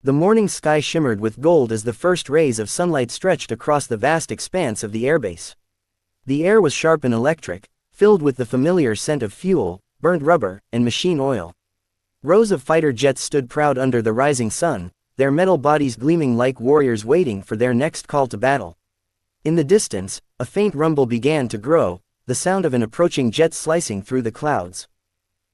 The morning sky shimmered with gold as the first rays of sunlight stretched across the vast expanse of the airbase. The air was sharp and electric, filled with the familiar scent of fuel, burnt rubber, and machine oil. Rows of fighter jets stood proud under the rising sun, their metal bodies gleaming like warriors waiting for their next call to battle. In the distance, a faint rumble began to grow, the sound of an approaching jet slicing through the clouds.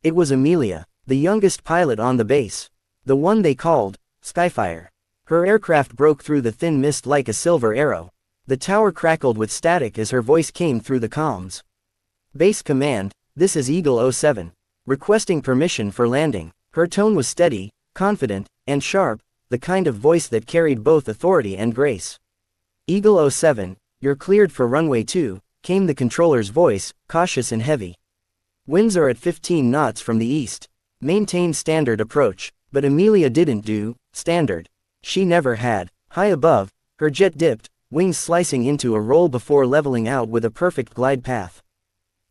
It was Amelia, the youngest pilot on the base. The one they called Skyfire. Her aircraft broke through the thin mist like a silver arrow. The tower crackled with static as her voice came through the comms. Base Command, this is Eagle 07. Requesting permission for landing. Her tone was steady, confident, and sharp, the kind of voice that carried both authority and grace. Eagle 07, you're cleared for runway 2, came the controller's voice, cautious and heavy. Winds are at 15 knots from the east. Maintain standard approach. But Amelia didn't do standard. She never had. High above, her jet dipped, wings slicing into a roll before leveling out with a perfect glide path.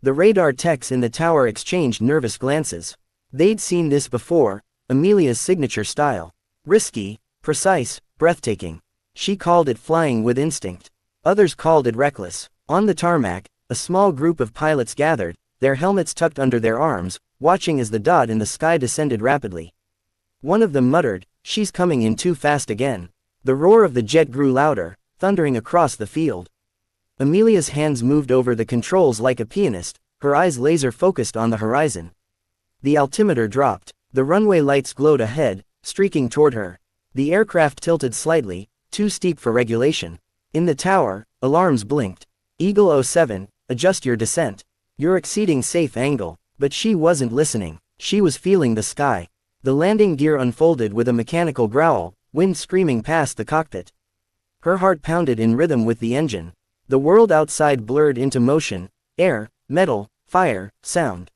The radar techs in the tower exchanged nervous glances. They'd seen this before, Amelia's signature style. Risky, precise, breathtaking. She called it flying with instinct. Others called it reckless. On the tarmac, a small group of pilots gathered, their helmets tucked under their arms, watching as the dot in the sky descended rapidly. One of them muttered, "She's coming in too fast again." The roar of the jet grew louder, thundering across the field. Amelia's hands moved over the controls like a pianist, her eyes laser-focused on the horizon. The altimeter dropped. The runway lights glowed ahead, streaking toward her. The aircraft tilted slightly, too steep for regulation. In the tower, alarms blinked. Eagle 07, adjust your descent. You're exceeding safe angle. But she wasn't listening. She was feeling the sky. The landing gear unfolded with a mechanical growl, wind screaming past the cockpit. Her heart pounded in rhythm with the engine. The world outside blurred into motion, air, metal, fire, sound.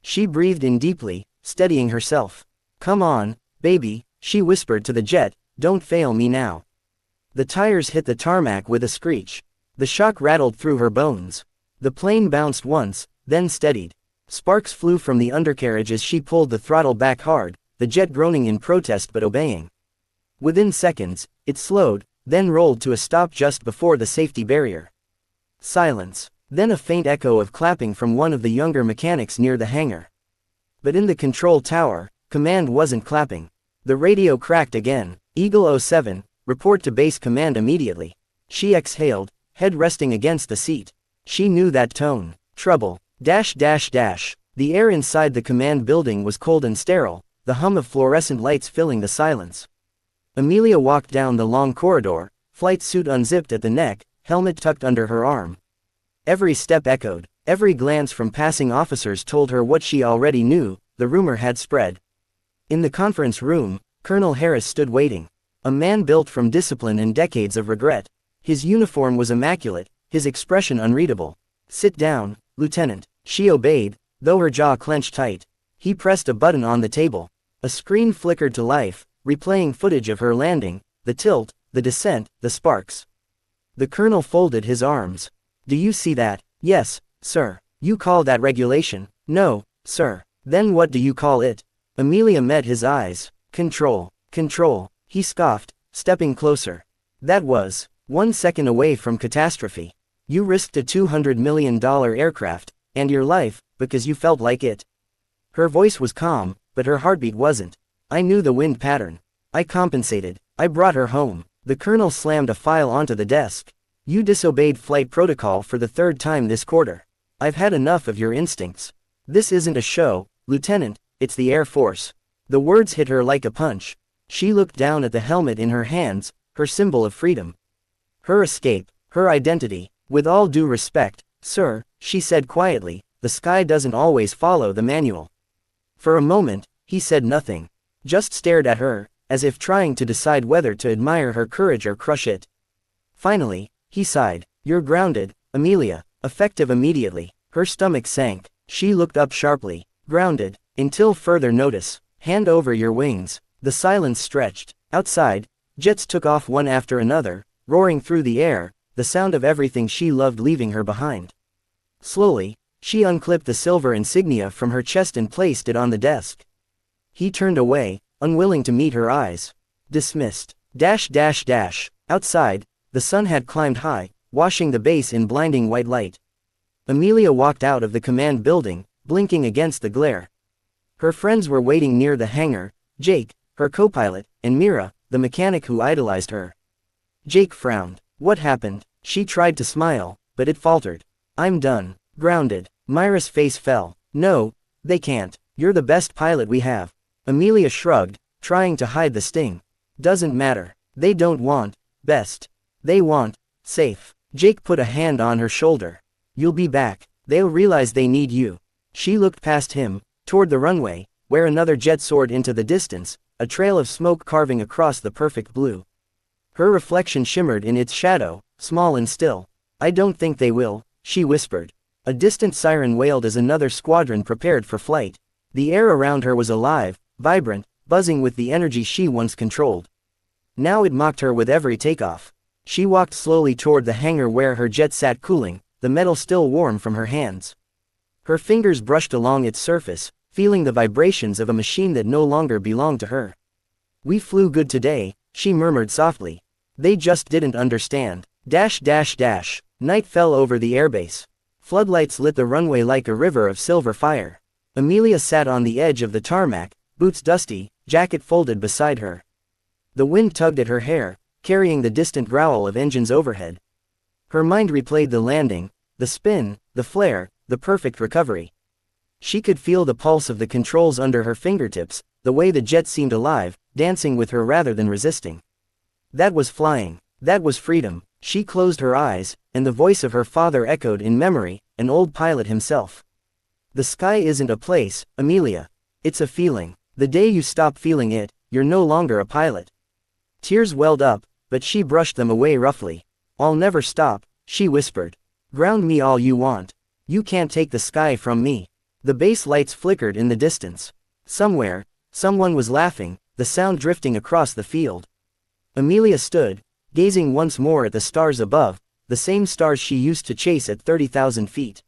She breathed in deeply, steadying herself. "Come on, baby," she whispered to the jet, "don't fail me now." The tires hit the tarmac with a screech. The shock rattled through her bones. The plane bounced once, then steadied. Sparks flew from the undercarriage as she pulled the throttle back hard, the jet groaning in protest but obeying. Within seconds, it slowed, then rolled to a stop just before the safety barrier. Silence. Then a faint echo of clapping from one of the younger mechanics near the hangar. But in the control tower, command wasn't clapping. The radio cracked again. "Eagle 07, report to base command immediately." She exhaled, head resting against the seat. She knew that tone. Trouble. The air inside the command building was cold and sterile, the hum of fluorescent lights filling the silence. Amelia walked down the long corridor, flight suit unzipped at the neck, helmet tucked under her arm. Every step echoed, every glance from passing officers told her what she already knew, the rumor had spread. In the conference room, Colonel Harris stood waiting. A man built from discipline and decades of regret. His uniform was immaculate, his expression unreadable. "Sit down, Lieutenant." She obeyed, though her jaw clenched tight. He pressed a button on the table. A screen flickered to life, replaying footage of her landing, the tilt, the descent, the sparks. The colonel folded his arms. "Do you see that?" "Yes, sir." "You call that regulation?" "No, sir." "Then what do you call it?" Amelia met his eyes. "Control, control," he scoffed, stepping closer. "That was 1 second away from catastrophe. You risked a $200 million aircraft, and your life, because you felt like it." Her voice was calm, but her heartbeat wasn't. "I knew the wind pattern. I compensated. I brought her home." The colonel slammed a file onto the desk. "You disobeyed flight protocol for the 3rd time this quarter. I've had enough of your instincts. This isn't a show, Lieutenant, it's the Air Force." The words hit her like a punch. She looked down at the helmet in her hands, her symbol of freedom. Her escape, her identity. "With all due respect, sir," she said quietly, "the sky doesn't always follow the manual." For a moment, he said nothing. Just stared at her, as if trying to decide whether to admire her courage or crush it. Finally, he sighed. "You're grounded, Amelia." Effective immediately. Her stomach sank. She looked up sharply. "Grounded, until further notice. Hand over your wings." The silence stretched. Outside, jets took off one after another, roaring through the air, the sound of everything she loved leaving her behind. Slowly, she unclipped the silver insignia from her chest and placed it on the desk. He turned away, unwilling to meet her eyes. Dismissed. Dash dash dash. Outside, the sun had climbed high, washing the base in blinding white light. Amelia walked out of the command building, blinking against the glare. Her friends were waiting near the hangar, Jake, her co-pilot, and Mira, the mechanic who idolized her. Jake frowned. What happened? She tried to smile, but it faltered. I'm done. Grounded. Mira's face fell. No, they can't. You're the best pilot we have. Amelia shrugged, trying to hide the sting. Doesn't matter. They don't want best. They want safe. Jake put a hand on her shoulder. You'll be back. They'll realize they need you. She looked past him, toward the runway, where another jet soared into the distance, a trail of smoke carving across the perfect blue. Her reflection shimmered in its shadow, small and still. I don't think they will, she whispered. A distant siren wailed as another squadron prepared for flight. The air around her was alive, vibrant, buzzing with the energy she once controlled. Now it mocked her with every takeoff. She walked slowly toward the hangar where her jet sat cooling, the metal still warm from her hands. Her fingers brushed along its surface, feeling the vibrations of a machine that no longer belonged to her. We flew good today, she murmured softly. They just didn't understand. Dash dash dash. Night fell over the airbase. Floodlights lit the runway like a river of silver fire. Amelia sat on the edge of the tarmac, boots dusty, jacket folded beside her. The wind tugged at her hair, carrying the distant growl of engines overhead. Her mind replayed the landing, the spin, the flare, the perfect recovery. She could feel the pulse of the controls under her fingertips, the way the jet seemed alive, dancing with her rather than resisting. That was flying. That was freedom. She closed her eyes, and the voice of her father echoed in memory, an old pilot himself. The sky isn't a place, Amelia. It's a feeling. The day you stop feeling it, you're no longer a pilot. Tears welled up, but she brushed them away roughly. I'll never stop, she whispered. Ground me all you want. You can't take the sky from me. The base lights flickered in the distance. Somewhere, someone was laughing, the sound drifting across the field. Amelia stood, gazing once more at the stars above, the same stars she used to chase at 30,000 feet.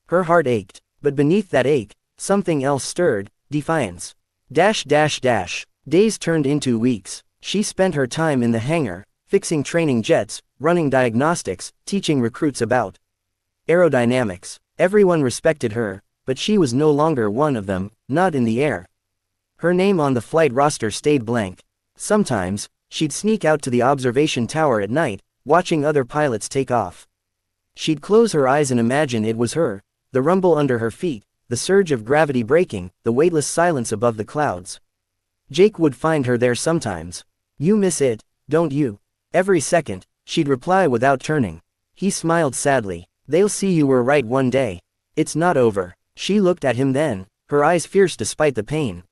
Her heart ached, but beneath that ache, something else stirred, defiance. Dash dash dash. Days turned into weeks. She spent her time in the hangar, fixing training jets, running diagnostics, teaching recruits about aerodynamics. Everyone respected her, but she was no longer one of them, not in the air. Her name on the flight roster stayed blank. Sometimes, she'd sneak out to the observation tower at night, watching other pilots take off. She'd close her eyes and imagine it was her, the rumble under her feet, the surge of gravity breaking, the weightless silence above the clouds. Jake would find her there sometimes. You miss it, don't you? Every second, she'd reply without turning. He smiled sadly. They'll see you were right one day. It's not over. She looked at him then, her eyes fierce despite the pain.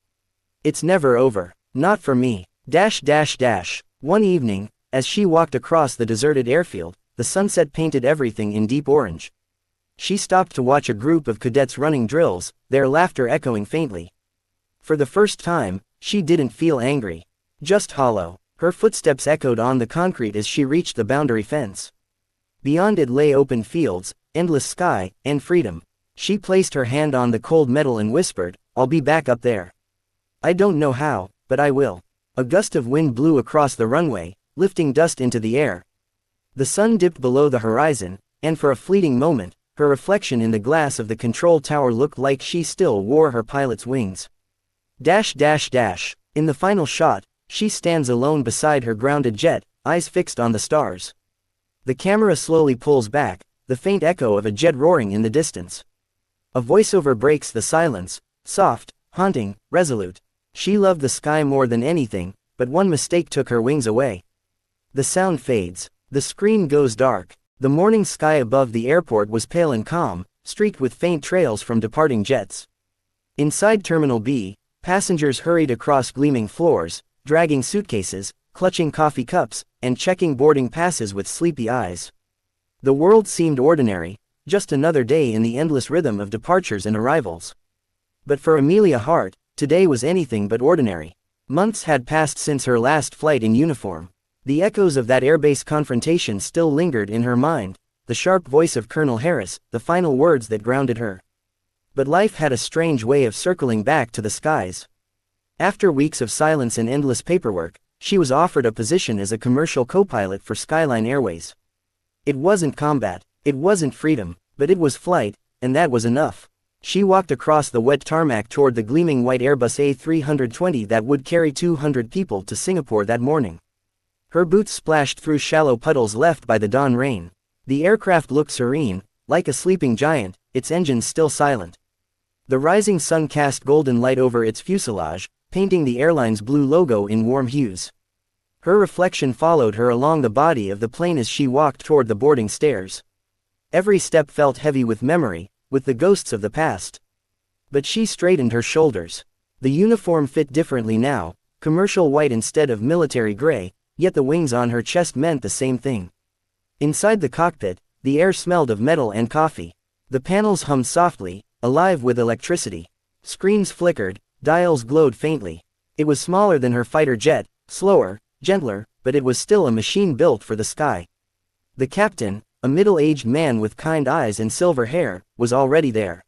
It's never over. Not for me. Dash dash dash. One evening, as she walked across the deserted airfield, the sunset painted everything in deep orange. She stopped to watch a group of cadets running drills, their laughter echoing faintly. For the first time, she didn't feel angry. Just hollow. Her footsteps echoed on the concrete as she reached the boundary fence. Beyond it lay open fields, endless sky, and freedom. She placed her hand on the cold metal and whispered, I'll be back up there. I don't know how, but I will. A gust of wind blew across the runway, lifting dust into the air. The sun dipped below the horizon, and for a fleeting moment, her reflection in the glass of the control tower looked like she still wore her pilot's wings. Dash dash dash. In the final shot, she stands alone beside her grounded jet, eyes fixed on the stars. The camera slowly pulls back, the faint echo of a jet roaring in the distance. A voiceover breaks the silence, soft, haunting, resolute. She loved the sky more than anything, but one mistake took her wings away. The sound fades. The screen goes dark. The morning sky above the airport was pale and calm, streaked with faint trails from departing jets. Inside Terminal B, passengers hurried across gleaming floors, dragging suitcases, clutching coffee cups, and checking boarding passes with sleepy eyes. The world seemed ordinary, just another day in the endless rhythm of departures and arrivals. But for Amelia Hart, today was anything but ordinary. Months had passed since her last flight in uniform. The echoes of that airbase confrontation still lingered in her mind, the sharp voice of Colonel Harris, the final words that grounded her. But life had a strange way of circling back to the skies. After weeks of silence and endless paperwork, she was offered a position as a commercial co-pilot for Skyline Airways. It wasn't combat, it wasn't freedom, but it was flight, and that was enough. She walked across the wet tarmac toward the gleaming white Airbus A320 that would carry 200 people to Singapore that morning. Her boots splashed through shallow puddles left by the dawn rain. The aircraft looked serene, like a sleeping giant, its engines still silent. The rising sun cast golden light over its fuselage, painting the airline's blue logo in warm hues. Her reflection followed her along the body of the plane as she walked toward the boarding stairs. Every step felt heavy with memory, with the ghosts of the past. But she straightened her shoulders. The uniform fit differently now, commercial white instead of military gray, yet the wings on her chest meant the same thing. Inside the cockpit, the air smelled of metal and coffee. The panels hummed softly, alive with electricity. Screens flickered, dials glowed faintly. It was smaller than her fighter jet, slower, gentler, but it was still a machine built for the sky. The captain, a middle-aged man with kind eyes and silver hair, was already there.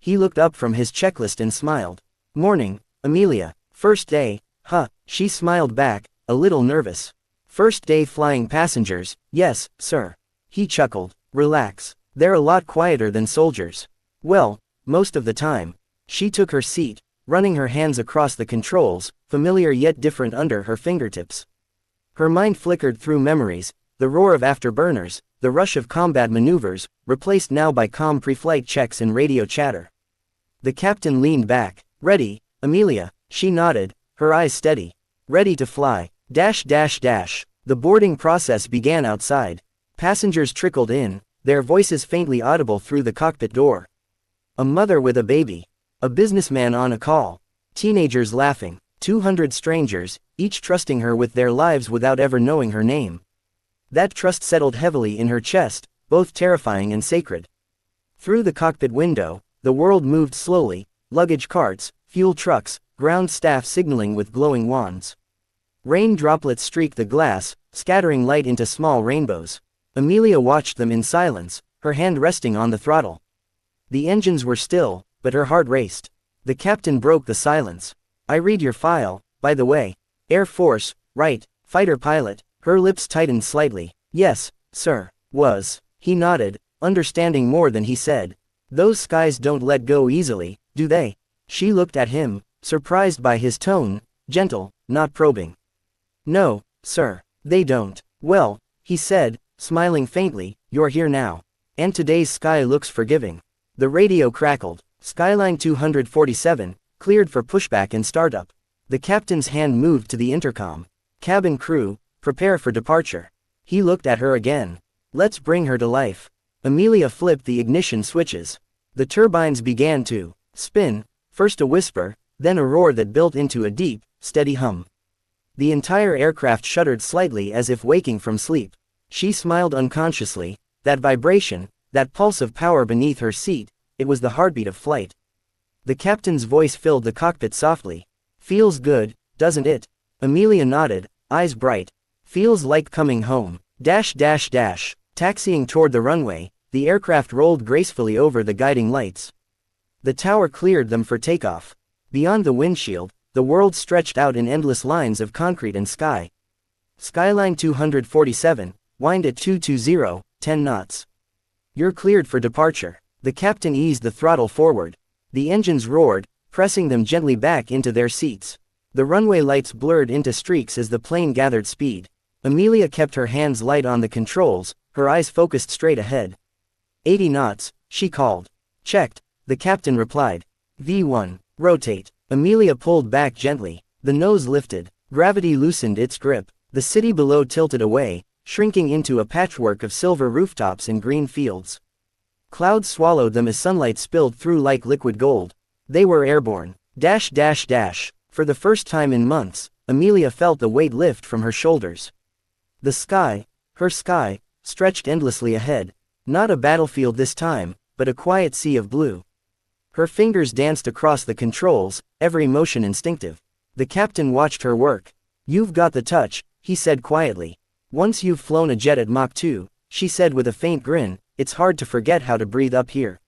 He looked up from his checklist and smiled. "Morning, Amelia. First day, huh?" She smiled back, a little nervous. "First day flying passengers, yes, sir." He chuckled. "Relax. They're a lot quieter than soldiers." "Well, most of the time." She took her seat, running her hands across the controls, familiar yet different under her fingertips. Her mind flickered through memories, the roar of afterburners, the rush of combat maneuvers, replaced now by calm pre-flight checks and radio chatter. The captain leaned back. "Ready, Amelia?" She nodded, her eyes steady. "Ready to fly. The boarding process began outside. Passengers trickled in, their voices faintly audible through the cockpit door. A mother with a baby. A businessman on a call. Teenagers laughing. 200 strangers, each trusting her with their lives without ever knowing her name. That trust settled heavily in her chest, both terrifying and sacred. Through the cockpit window, the world moved slowly, luggage carts, fuel trucks, ground staff signaling with glowing wands. Rain droplets streaked the glass, scattering light into small rainbows. Amelia watched them in silence, her hand resting on the throttle. The engines were still, but her heart raced. The captain broke the silence. "I read your file, by the way. Air Force, right, fighter pilot." Her lips tightened slightly. "Yes, sir." "Was." He nodded, understanding more than he said. "Those skies don't let go easily, do they?" She looked at him, surprised by his tone, gentle, not probing. "No, sir, they don't." "Well," he said, smiling faintly, "you're here now. And today's sky looks forgiving." The radio crackled. "Skyline 247, cleared for pushback and startup." The captain's hand moved to the intercom. "Cabin crew, prepare for departure." He looked at her again. "Let's bring her to life." Amelia flipped the ignition switches. The turbines began to spin, first a whisper, then a roar that built into a deep, steady hum. The entire aircraft shuddered slightly as if waking from sleep. She smiled unconsciously. That vibration, that pulse of power beneath her seat, it was the heartbeat of flight. The captain's voice filled the cockpit softly. "Feels good, doesn't it?" Amelia nodded, eyes bright. "Feels like coming home." Taxiing toward the runway, the aircraft rolled gracefully over the guiding lights. The tower cleared them for takeoff. Beyond the windshield, the world stretched out in endless lines of concrete and sky. Skyline 247, wind at 220, 10 knots. "You're cleared for departure." The captain eased the throttle forward. The engines roared, pressing them gently back into their seats. The runway lights blurred into streaks as the plane gathered speed. Amelia kept her hands light on the controls, her eyes focused straight ahead. 80 knots, she called. "Checked," the captain replied. "V1, rotate." Amelia pulled back gently. The nose lifted. Gravity loosened its grip. The city below tilted away, shrinking into a patchwork of silver rooftops and green fields. Clouds swallowed them as sunlight spilled through like liquid gold. They were airborne. For the first time in months, Amelia felt the weight lift from her shoulders. The sky, her sky, stretched endlessly ahead. Not a battlefield this time, but a quiet sea of blue. Her fingers danced across the controls, every motion instinctive. The captain watched her work. "You've got the touch," he said quietly. "Once you've flown a jet at Mach 2, she said with a faint grin, "it's hard to forget how to breathe up here."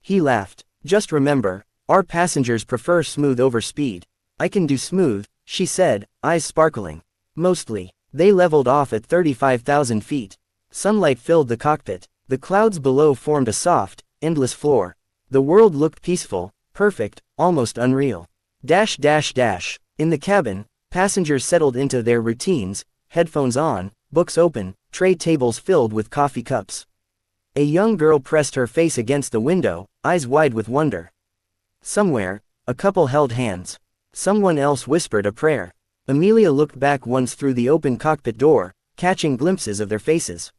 He laughed. "Just remember, our passengers prefer smooth over speed." "I can do smooth," she said, eyes sparkling. Mostly. They leveled off at 35,000 feet. Sunlight filled the cockpit. The clouds below formed a soft, endless floor. The world looked peaceful, perfect, almost unreal. In the cabin, passengers settled into their routines, headphones on, books open, tray tables filled with coffee cups. A young girl pressed her face against the window, eyes wide with wonder. Somewhere, a couple held hands. Someone else whispered a prayer. Amelia looked back once through the open cockpit door, catching glimpses of their faces.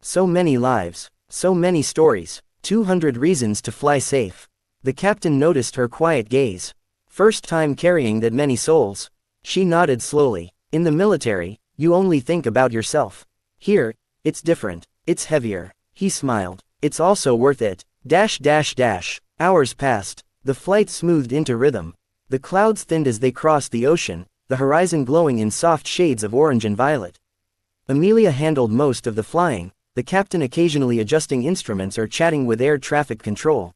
So many lives, so many stories, 200 reasons to fly safe. The captain noticed her quiet gaze. First time carrying that many souls. She nodded slowly. In the military, you only think about yourself. Here, it's different. It's heavier. He smiled. It's also worth it. Hours passed. The flight smoothed into rhythm. The clouds thinned as they crossed the ocean, the horizon glowing in soft shades of orange and violet. Amelia handled most of the flying, the captain occasionally adjusting instruments or chatting with air traffic control.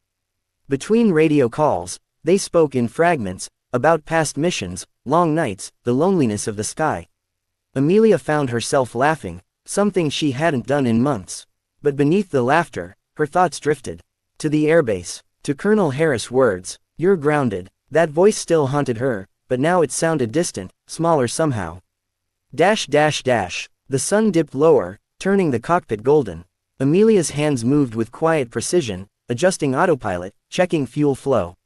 Between radio calls, they spoke in fragments, about past missions, long nights, the loneliness of the sky. Amelia found herself laughing, something she hadn't done in months. But beneath the laughter, her thoughts drifted. To the airbase, to Colonel Harris' words, "You're grounded." That voice still haunted her, but now it sounded distant, smaller somehow. The sun dipped lower, turning the cockpit golden. Amelia's hands moved with quiet precision, adjusting autopilot, checking fuel flow.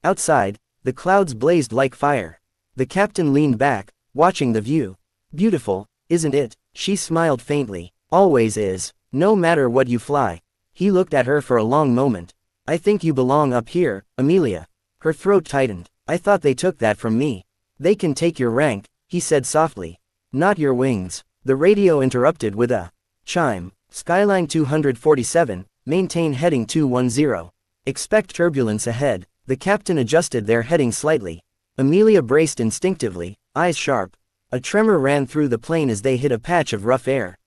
Outside, the clouds blazed like fire. The captain leaned back, watching the view. "Beautiful, isn't it?" She smiled faintly. "Always is, no matter what you fly." He looked at her for a long moment. "I think you belong up here, Amelia." Her throat tightened. "I thought they took that from me." "They can take your rank," he said softly. "Not your wings." The radio interrupted with a chime. "Skyline 247, maintain heading 210. Expect turbulence ahead." The captain adjusted their heading slightly. Amelia braced instinctively, eyes sharp. A tremor ran through the plane as they hit a patch of rough air.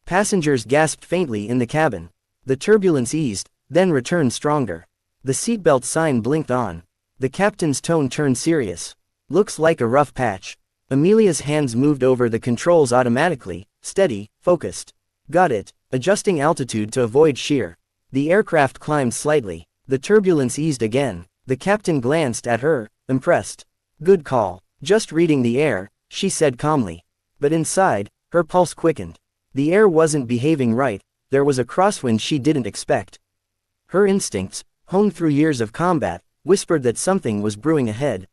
Passengers gasped faintly in the cabin. The turbulence eased, then returned stronger. The seatbelt sign blinked on. The captain's tone turned serious. "Looks like a rough patch." Amelia's hands moved over the controls automatically, steady, focused. "Got it." Adjusting altitude to avoid shear. The aircraft climbed slightly. The turbulence eased again. The captain glanced at her, impressed. "Good call. Just reading the air," she said calmly. But inside, her pulse quickened. The air wasn't behaving right, there was a crosswind she didn't expect. Her instincts, honed through years of combat, whispered that something was brewing ahead.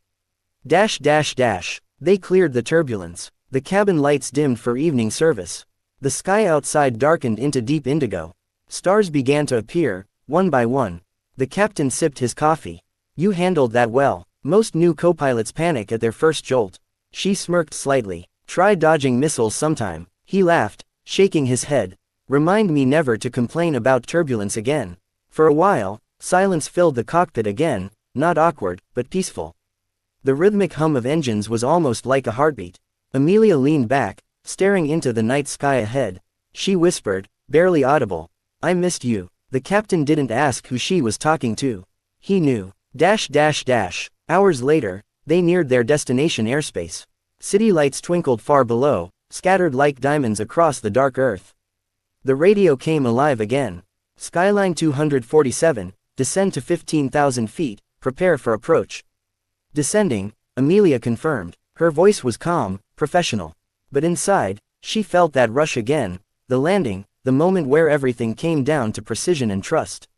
They cleared the turbulence. The cabin lights dimmed for evening service. The sky outside darkened into deep indigo. Stars began to appear, one by one. The captain sipped his coffee. "You handled that well." Most new co-pilots panic at their first jolt. She smirked slightly. "Try dodging missiles sometime." He laughed, shaking his head. "Remind me never to complain about turbulence again." For a while, silence filled the cockpit again, not awkward, but peaceful. The rhythmic hum of engines was almost like a heartbeat. Amelia leaned back, staring into the night sky ahead. She whispered, barely audible, "I missed you." The captain didn't ask who she was talking to. He knew. Hours later, they neared their destination airspace. City lights twinkled far below, scattered like diamonds across the dark earth. The radio came alive again. "Skyline 247, descend to 15,000 feet, prepare for approach." Descending, Amelia confirmed. Her voice was calm, professional. But inside, she felt that rush again, the landing, the moment where everything came down to precision and trust.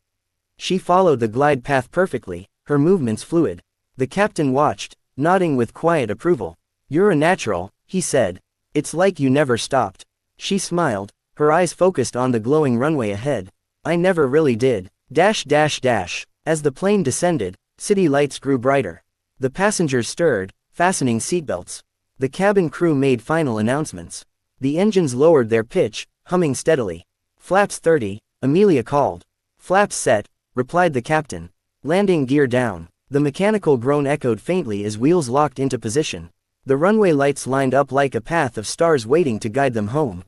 She followed the glide path perfectly, her movements fluid. The captain watched, nodding with quiet approval. "You're a natural," he said. "It's like you never stopped." She smiled, her eyes focused on the glowing runway ahead. "I never really did." As the plane descended, city lights grew brighter. The passengers stirred, fastening seatbelts. The cabin crew made final announcements. The engines lowered their pitch, humming steadily. "Flaps 30, Amelia called." "Flaps set," replied the captain. "Landing gear down." The mechanical groan echoed faintly as wheels locked into position. The runway lights lined up like a path of stars waiting to guide them home.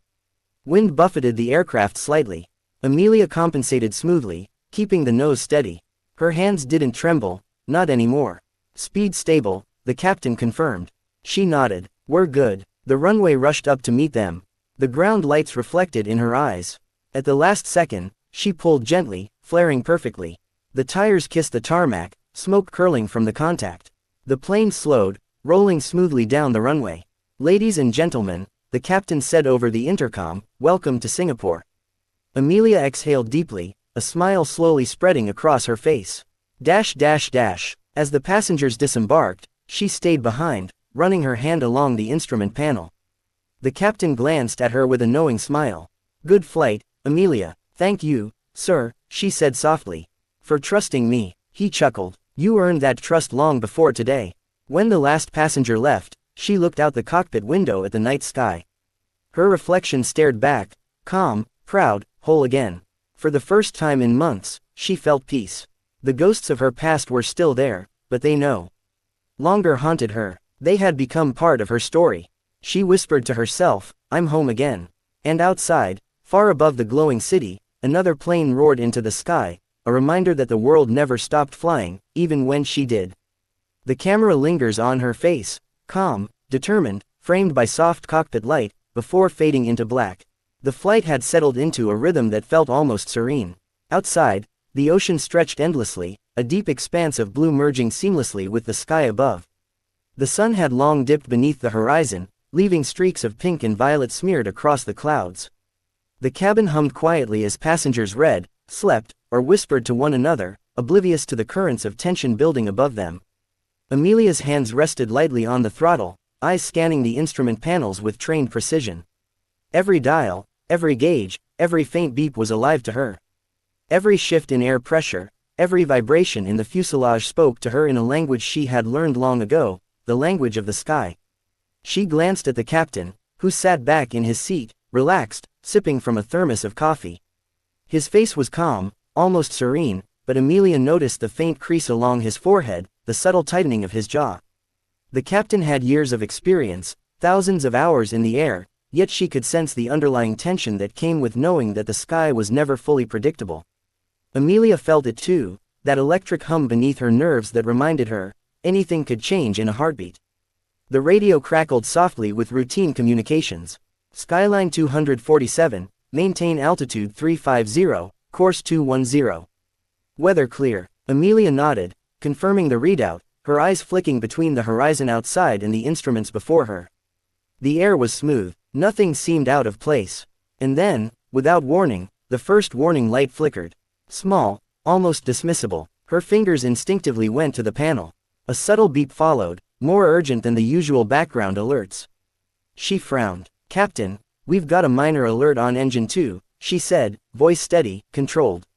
Wind buffeted the aircraft slightly. Amelia compensated smoothly, keeping the nose steady. Her hands didn't tremble, not anymore. "Speed stable," the captain confirmed. She nodded. "We're good." The runway rushed up to meet them. The ground lights reflected in her eyes. At the last second, she pulled gently, flaring perfectly. The tires kissed the tarmac, smoke curling from the contact. The plane slowed, rolling smoothly down the runway. "Ladies and gentlemen," the captain said over the intercom, "welcome to Singapore." Amelia exhaled deeply, a smile slowly spreading across her face. As the passengers disembarked, she stayed behind, running her hand along the instrument panel. The captain glanced at her with a knowing smile. "Good flight, Amelia." "Thank you, sir," she said softly. "For trusting me." He chuckled. "You earned that trust long before today." When the last passenger left, she looked out the cockpit window at the night sky. Her reflection stared back, calm, proud, whole again. For the first time in months, she felt peace. The ghosts of her past were still there, but they no longer haunted her. They had become part of her story. She whispered to herself, "I'm home again." And outside, far above the glowing city, another plane roared into the sky, a reminder that the world never stopped flying, even when she did. The camera lingers on her face, calm, determined, framed by soft cockpit light, before fading into black. The flight had settled into a rhythm that felt almost serene. Outside, the ocean stretched endlessly, a deep expanse of blue merging seamlessly with the sky above. The sun had long dipped beneath the horizon, leaving streaks of pink and violet smeared across the clouds. The cabin hummed quietly as passengers read, slept, or whispered to one another, oblivious to the currents of tension building above them. Amelia's hands rested lightly on the throttle, eyes scanning the instrument panels with trained precision. Every dial, every gauge, every faint beep was alive to her. Every shift in air pressure, every vibration in the fuselage spoke to her in a language she had learned long ago, the language of the sky. She glanced at the captain, who sat back in his seat, relaxed, sipping from a thermos of coffee. His face was calm, almost serene, but Amelia noticed the faint crease along his forehead, the subtle tightening of his jaw. The captain had years of experience, thousands of hours in the air, yet she could sense the underlying tension that came with knowing that the sky was never fully predictable. Amelia felt it too, that electric hum beneath her nerves that reminded her, anything could change in a heartbeat. The radio crackled softly with routine communications. "Skyline 247, maintain altitude 350, course 210. Weather clear." Amelia nodded, confirming the readout, her eyes flicking between the horizon outside and the instruments before her. The air was smooth, nothing seemed out of place. And then, without warning, the first warning light flickered. Small, almost dismissible, her fingers instinctively went to the panel. A subtle beep followed, more urgent than the usual background alerts. She frowned. "Captain, we've got a minor alert on engine 2, she said, voice steady, controlled.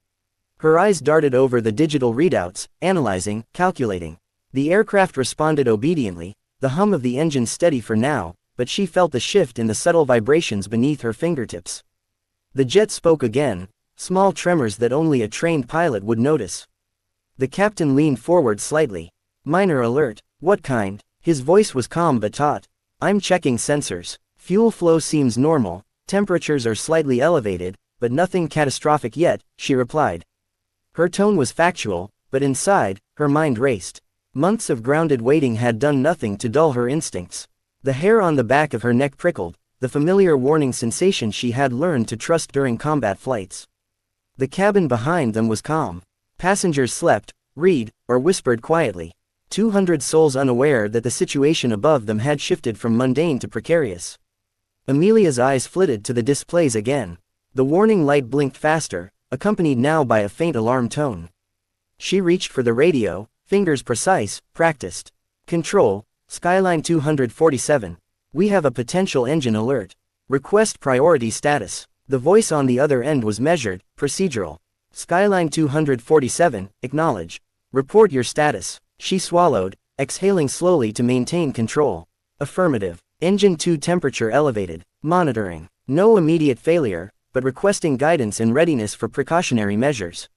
Her eyes darted over the digital readouts, analyzing, calculating. The aircraft responded obediently, the hum of the engine steady for now, but she felt the shift in the subtle vibrations beneath her fingertips. The jet spoke again, small tremors that only a trained pilot would notice. The captain leaned forward slightly. "Minor alert, what kind?" His voice was calm but taut. "I'm checking sensors. Fuel flow seems normal, temperatures are slightly elevated, but nothing catastrophic yet," she replied. Her tone was factual, but inside, her mind raced. Months of grounded waiting had done nothing to dull her instincts. The hair on the back of her neck prickled, the familiar warning sensation she had learned to trust during combat flights. The cabin behind them was calm. Passengers slept, read, or whispered quietly. 200 souls unaware that the situation above them had shifted from mundane to precarious. Amelia's eyes flitted to the displays again. The warning light blinked faster, accompanied now by a faint alarm tone. She reached for the radio, fingers precise, practiced. "Control, Skyline 247. We have a potential engine alert. Request priority status." The voice on the other end was measured, procedural. "Skyline 247, acknowledge. Report your status." She swallowed, exhaling slowly to maintain control. "Affirmative. Engine 2 temperature elevated. Monitoring. No immediate failure, but requesting guidance and readiness for precautionary measures."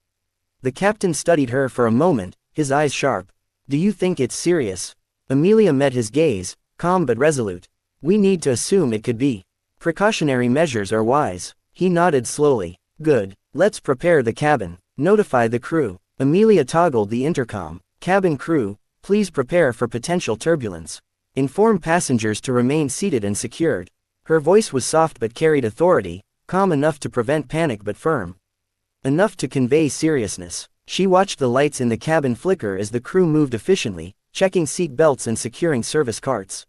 The captain studied her for a moment, his eyes sharp. "Do you think it's serious?" Amelia met his gaze, calm but resolute. "We need to assume it could be. Precautionary measures are wise." He nodded slowly. "Good. Let's prepare the cabin. Notify the crew." Amelia toggled the intercom. "Cabin crew, please prepare for potential turbulence. Inform passengers to remain seated and secured. Her voice was soft but carried authority, calm enough to prevent panic but firm enough to convey seriousness. She watched the lights in the cabin flicker as the crew moved efficiently, checking seat belts and securing service carts.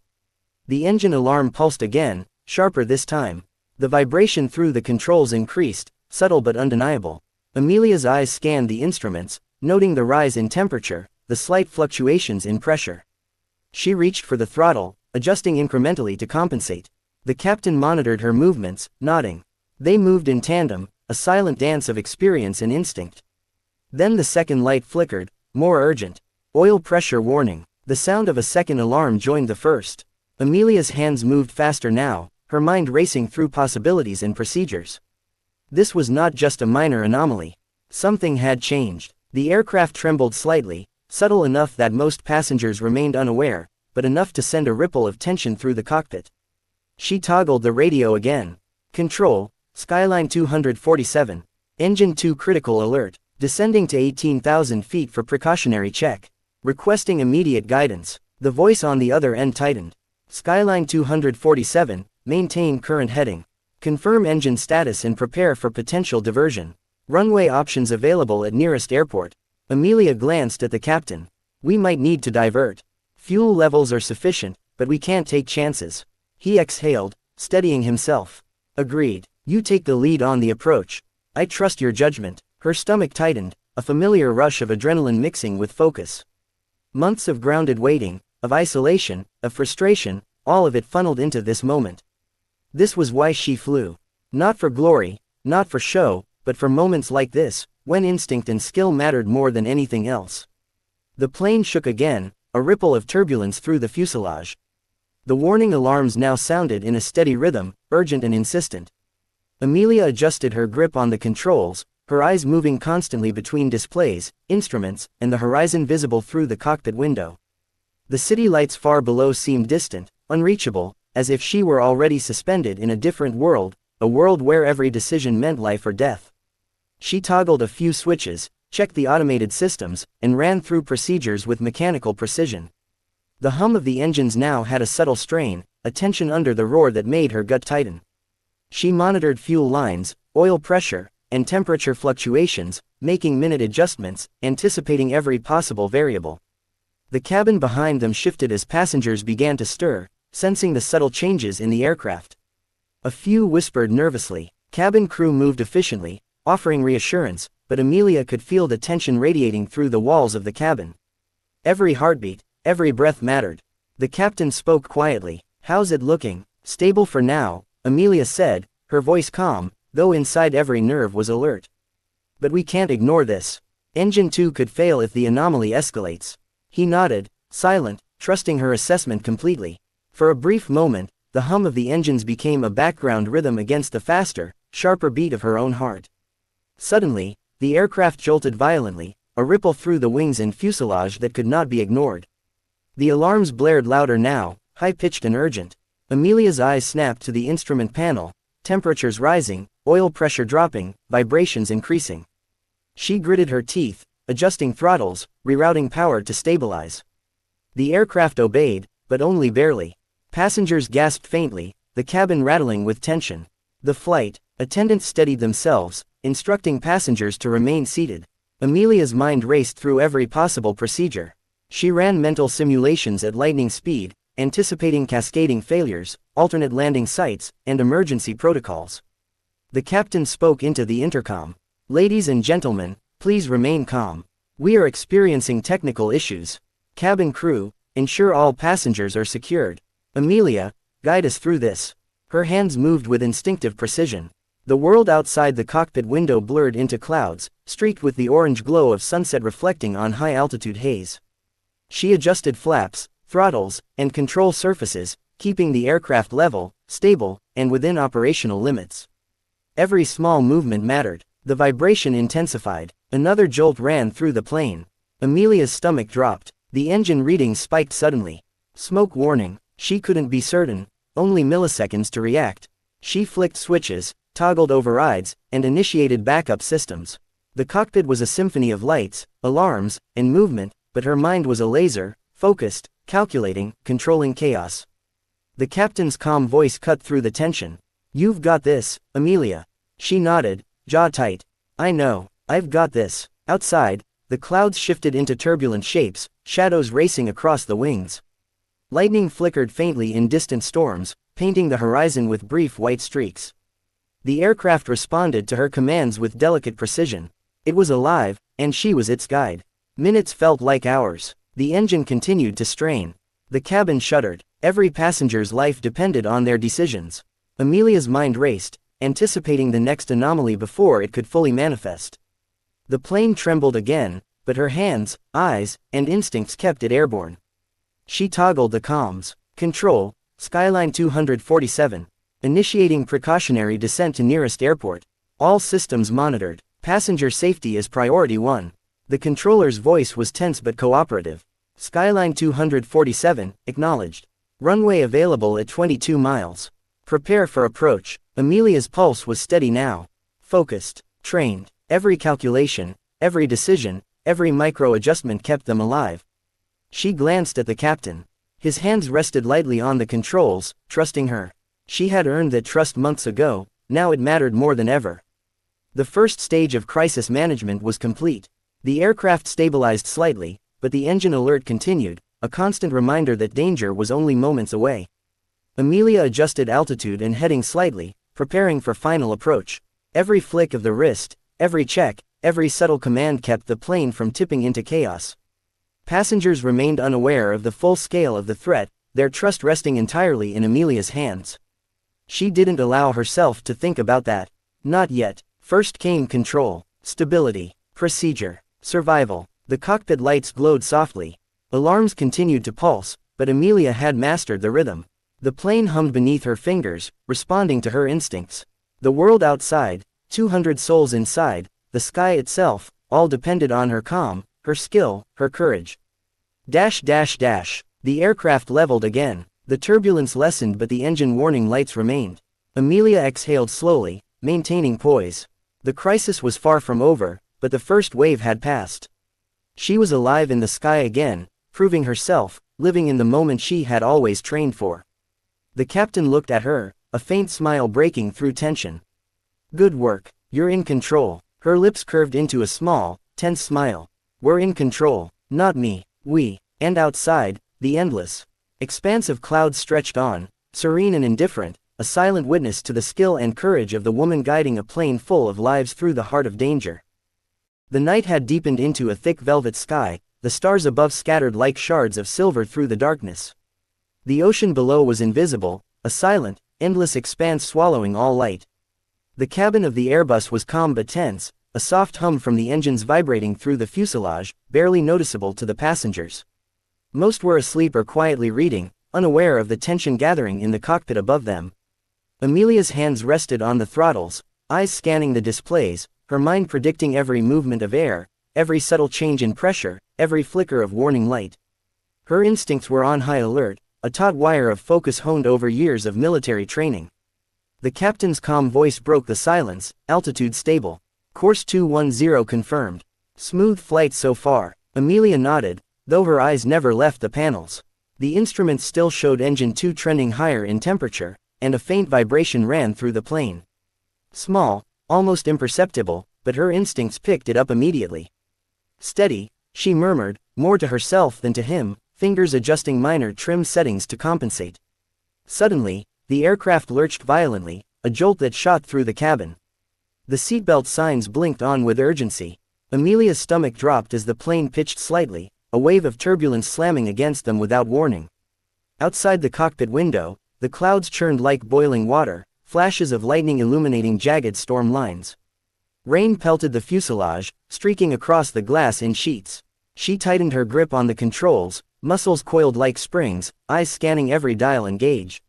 The engine alarm pulsed again, sharper this time. The vibration through the controls increased, subtle but undeniable. Amelia's eyes scanned the instruments, noting the rise in temperature, the slight fluctuations in pressure. She reached for the throttle, adjusting incrementally to compensate. The captain monitored her movements, nodding. They moved in tandem, a silent dance of experience and instinct. Then the second light flickered, more urgent. Oil pressure warning. The sound of a second alarm joined the first. Amelia's hands moved faster now, her mind racing through possibilities and procedures. This was not just a minor anomaly. Something had changed. The aircraft trembled slightly, subtle enough that most passengers remained unaware, but enough to send a ripple of tension through the cockpit. She toggled the radio again. Control, Skyline 247. Engine 2 critical alert, descending to 18,000 feet for precautionary check. Requesting immediate guidance. The voice on the other end tightened. Skyline 247, maintain current heading. Confirm engine status and prepare for potential diversion. Runway options available at nearest airport. Amelia glanced at the captain. We might need to divert. Fuel levels are sufficient, but we can't take chances. He exhaled, steadying himself. Agreed. You take the lead on the approach. I trust your judgment. Her stomach tightened, a familiar rush of adrenaline mixing with focus. Months of grounded waiting, of isolation, of frustration, all of it funneled into this moment. This was why she flew. Not for glory, not for show, but for moments like this, when instinct and skill mattered more than anything else. The plane shook again, a ripple of turbulence through the fuselage. The warning alarms now sounded in a steady rhythm, urgent and insistent. Amelia adjusted her grip on the controls, her eyes moving constantly between displays, instruments, and the horizon visible through the cockpit window. The city lights far below seemed distant, unreachable, as if she were already suspended in a different world, a world where every decision meant life or death. She toggled a few switches, checked the automated systems, and ran through procedures with mechanical precision. The hum of the engines now had a subtle strain, a tension under the roar that made her gut tighten. She monitored fuel lines, oil pressure, and temperature fluctuations, making minute adjustments, anticipating every possible variable. The cabin behind them shifted as passengers began to stir, sensing the subtle changes in the aircraft. A few whispered nervously. Cabin crew moved efficiently, offering reassurance, but Amelia could feel the tension radiating through the walls of the cabin. Every heartbeat, every breath mattered. The captain spoke quietly. How's it looking? Stable for now, Amelia said, her voice calm, though inside every nerve was alert. But we can't ignore this. Engine 2 could fail if the anomaly escalates. He nodded, silent, trusting her assessment completely. For a brief moment, the hum of the engines became a background rhythm against the faster, sharper beat of her own heart. Suddenly, the aircraft jolted violently, a ripple through the wings and fuselage that could not be ignored. The alarms blared louder now, high-pitched and urgent. Amelia's eyes snapped to the instrument panel, temperatures rising, oil pressure dropping, vibrations increasing. She gritted her teeth, adjusting throttles, rerouting power to stabilize. The aircraft obeyed, but only barely. Passengers gasped faintly, the cabin rattling with tension. The flight attendants steadied themselves, instructing passengers to remain seated. Amelia's mind raced through every possible procedure. She ran mental simulations at lightning speed, anticipating cascading failures, alternate landing sites, and emergency protocols. The captain spoke into the intercom. Ladies and gentlemen, please remain calm. We are experiencing technical issues. Cabin crew, ensure all passengers are secured. Amelia, guide us through this. Her hands moved with instinctive precision. The world outside the cockpit window blurred into clouds, streaked with the orange glow of sunset reflecting on high-altitude haze. She adjusted flaps, throttles, and control surfaces, keeping the aircraft level, stable, and within operational limits. Every small movement mattered. The vibration intensified. Another jolt ran through the plane. Amelia's stomach dropped. The engine readings spiked suddenly. Smoke warning. She couldn't be certain, only milliseconds to react. She flicked switches, toggled overrides, and initiated backup systems. The cockpit was a symphony of lights, alarms, and movement, but her mind was a laser, focused, calculating, controlling chaos. The captain's calm voice cut through the tension. "You've got this, Amelia." She nodded, jaw tight. "I know, I've got this." Outside, the clouds shifted into turbulent shapes, shadows racing across the wings. Lightning flickered faintly in distant storms, painting the horizon with brief white streaks. The aircraft responded to her commands with delicate precision. It was alive, and she was its guide. Minutes felt like hours. The engine continued to strain. The cabin shuddered. Every passenger's life depended on their decisions. Amelia's mind raced, anticipating the next anomaly before it could fully manifest. The plane trembled again, but her hands, eyes, and instincts kept it airborne. She toggled the comms. "Control, Skyline 247. Initiating precautionary descent to nearest airport. All systems monitored. Passenger safety is priority 1. The controller's voice was tense but cooperative. "Skyline 247, acknowledged. Runway available at 22 miles. Prepare for approach." Amelia's pulse was steady now. Focused, trained. Every calculation, every decision, every micro-adjustment kept them alive. She glanced at the captain. His hands rested lightly on the controls, trusting her. She had earned that trust months ago, now it mattered more than ever. The first stage of crisis management was complete. The aircraft stabilized slightly, but the engine alert continued, a constant reminder that danger was only moments away. Amelia adjusted altitude and heading slightly, preparing for final approach. Every flick of the wrist, every check, every subtle command kept the plane from tipping into chaos. Passengers remained unaware of the full scale of the threat, their trust resting entirely in Amelia's hands. She didn't allow herself to think about that. Not yet. First came control, stability, procedure, survival. The cockpit lights glowed softly. Alarms continued to pulse, but Amelia had mastered the rhythm. The plane hummed beneath her fingers, responding to her instincts. The world outside, 200 souls inside, the sky itself, all depended on her calm, her skill, her courage. Dash dash dash. The aircraft leveled again. The turbulence lessened but the engine warning lights remained. Amelia exhaled slowly, maintaining poise. The crisis was far from over, but the first wave had passed. She was alive in the sky again, proving herself, living in the moment she had always trained for. The captain looked at her, a faint smile breaking through tension. "Good work, you're in control." Her lips curved into a small, tense smile. "We're in control, not me, we." And outside, the endless expanse of clouds stretched on, serene and indifferent, a silent witness to the skill and courage of the woman guiding a plane full of lives through the heart of danger. The night had deepened into a thick velvet sky, the stars above scattered like shards of silver through the darkness. The ocean below was invisible, a silent, endless expanse swallowing all light. The cabin of the Airbus was calm but tense, a soft hum from the engines vibrating through the fuselage, barely noticeable to the passengers. Most were asleep or quietly reading, unaware of the tension gathering in the cockpit above them. Amelia's hands rested on the throttles, eyes scanning the displays, her mind predicting every movement of air, every subtle change in pressure, every flicker of warning light. Her instincts were on high alert, a taut wire of focus honed over years of military training. The captain's calm voice broke the silence. "Altitude stable. Course 210 confirmed. Smooth flight so far." Amelia nodded, though her eyes never left the panels. The instruments still showed engine 2 trending higher in temperature, and a faint vibration ran through the plane. Small, almost imperceptible, but her instincts picked it up immediately. "Steady," she murmured, more to herself than to him, fingers adjusting minor trim settings to compensate. Suddenly, the aircraft lurched violently, a jolt that shot through the cabin. The seatbelt signs blinked on with urgency. Amelia's stomach dropped as the plane pitched slightly, a wave of turbulence slamming against them without warning. Outside the cockpit window, the clouds churned like boiling water, flashes of lightning illuminating jagged storm lines. Rain pelted the fuselage, streaking across the glass in sheets. She tightened her grip on the controls, muscles coiled like springs, eyes scanning every dial and gauge.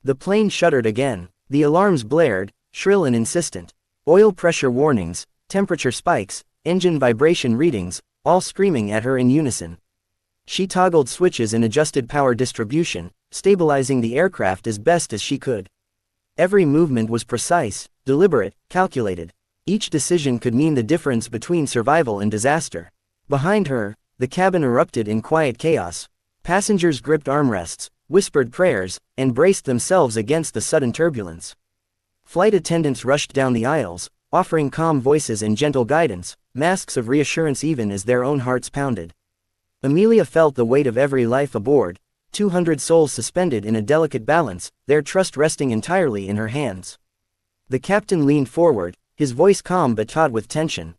The plane shuddered again. The alarms blared, shrill and insistent. Oil pressure warnings, temperature spikes, engine vibration readings, all screaming at her in unison. She toggled switches and adjusted power distribution, stabilizing the aircraft as best as she could. Every movement was precise, deliberate, calculated. Each decision could mean the difference between survival and disaster. Behind her, the cabin erupted in quiet chaos. Passengers gripped armrests, whispered prayers, and braced themselves against the sudden turbulence. Flight attendants rushed down the aisles, offering calm voices and gentle guidance, masks of reassurance even as their own hearts pounded. Amelia felt the weight of every life aboard, 200 souls suspended in a delicate balance, their trust resting entirely in her hands. The captain leaned forward, his voice calm but taut with tension.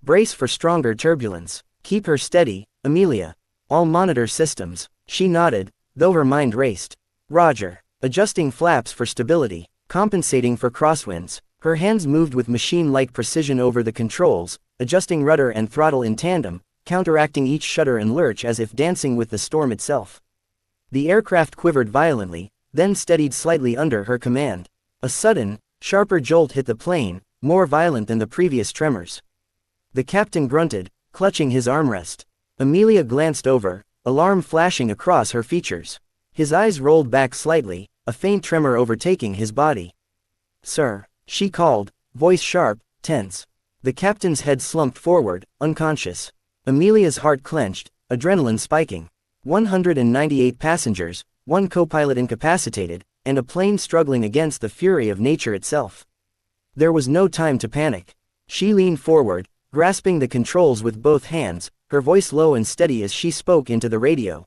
"Brace for stronger turbulence. Keep her steady, Amelia. All monitor systems." She nodded, though her mind raced. "Roger." Adjusting flaps for stability, compensating for crosswinds, her hands moved with machine-like precision over the controls, adjusting rudder and throttle in tandem, counteracting each shudder and lurch as if dancing with the storm itself. The aircraft quivered violently, then steadied slightly under her command. A sudden, sharper jolt hit the plane, more violent than the previous tremors. The captain grunted, clutching his armrest. Amelia glanced over, alarm flashing across her features. His eyes rolled back slightly, a faint tremor overtaking his body. "Sir," she called, voice sharp, tense. The captain's head slumped forward, unconscious. Amelia's heart clenched, adrenaline spiking. 198 passengers, one co-pilot incapacitated, and a plane struggling against the fury of nature itself. There was no time to panic. She leaned forward, grasping the controls with both hands, her voice low and steady as she spoke into the radio.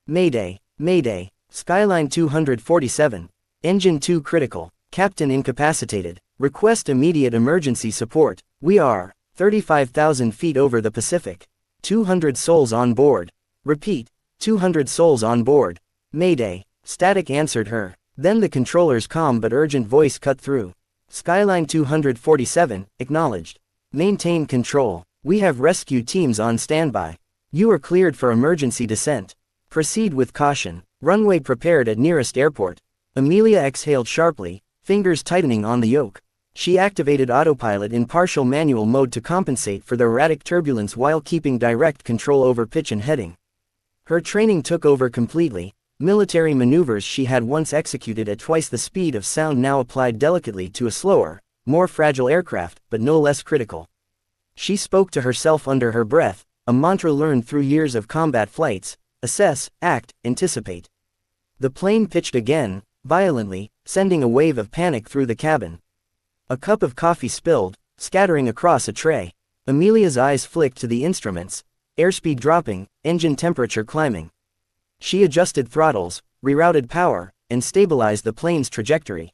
"Mayday, Mayday, Skyline 247. Engine 2 critical, captain incapacitated. Request immediate emergency support. We are 35,000 feet over the Pacific. 200 souls on board. Repeat, 200 souls on board. Mayday." Static answered her. Then the controller's calm but urgent voice cut through. "Skyline 247, acknowledged. Maintain control. We have rescue teams on standby. You are cleared for emergency descent. Proceed with caution. Runway prepared at nearest airport." Amelia exhaled sharply, fingers tightening on the yoke. She activated autopilot in partial manual mode to compensate for the erratic turbulence while keeping direct control over pitch and heading. Her training took over completely. Military maneuvers she had once executed at twice the speed of sound now applied delicately to a slower, more fragile aircraft, but no less critical. She spoke to herself under her breath, a mantra learned through years of combat flights: assess, act, anticipate. The plane pitched again, violently, sending a wave of panic through the cabin. A cup of coffee spilled, scattering across a tray. Amelia's eyes flicked to the instruments, airspeed dropping, engine temperature climbing. She adjusted throttles, rerouted power, and stabilized the plane's trajectory.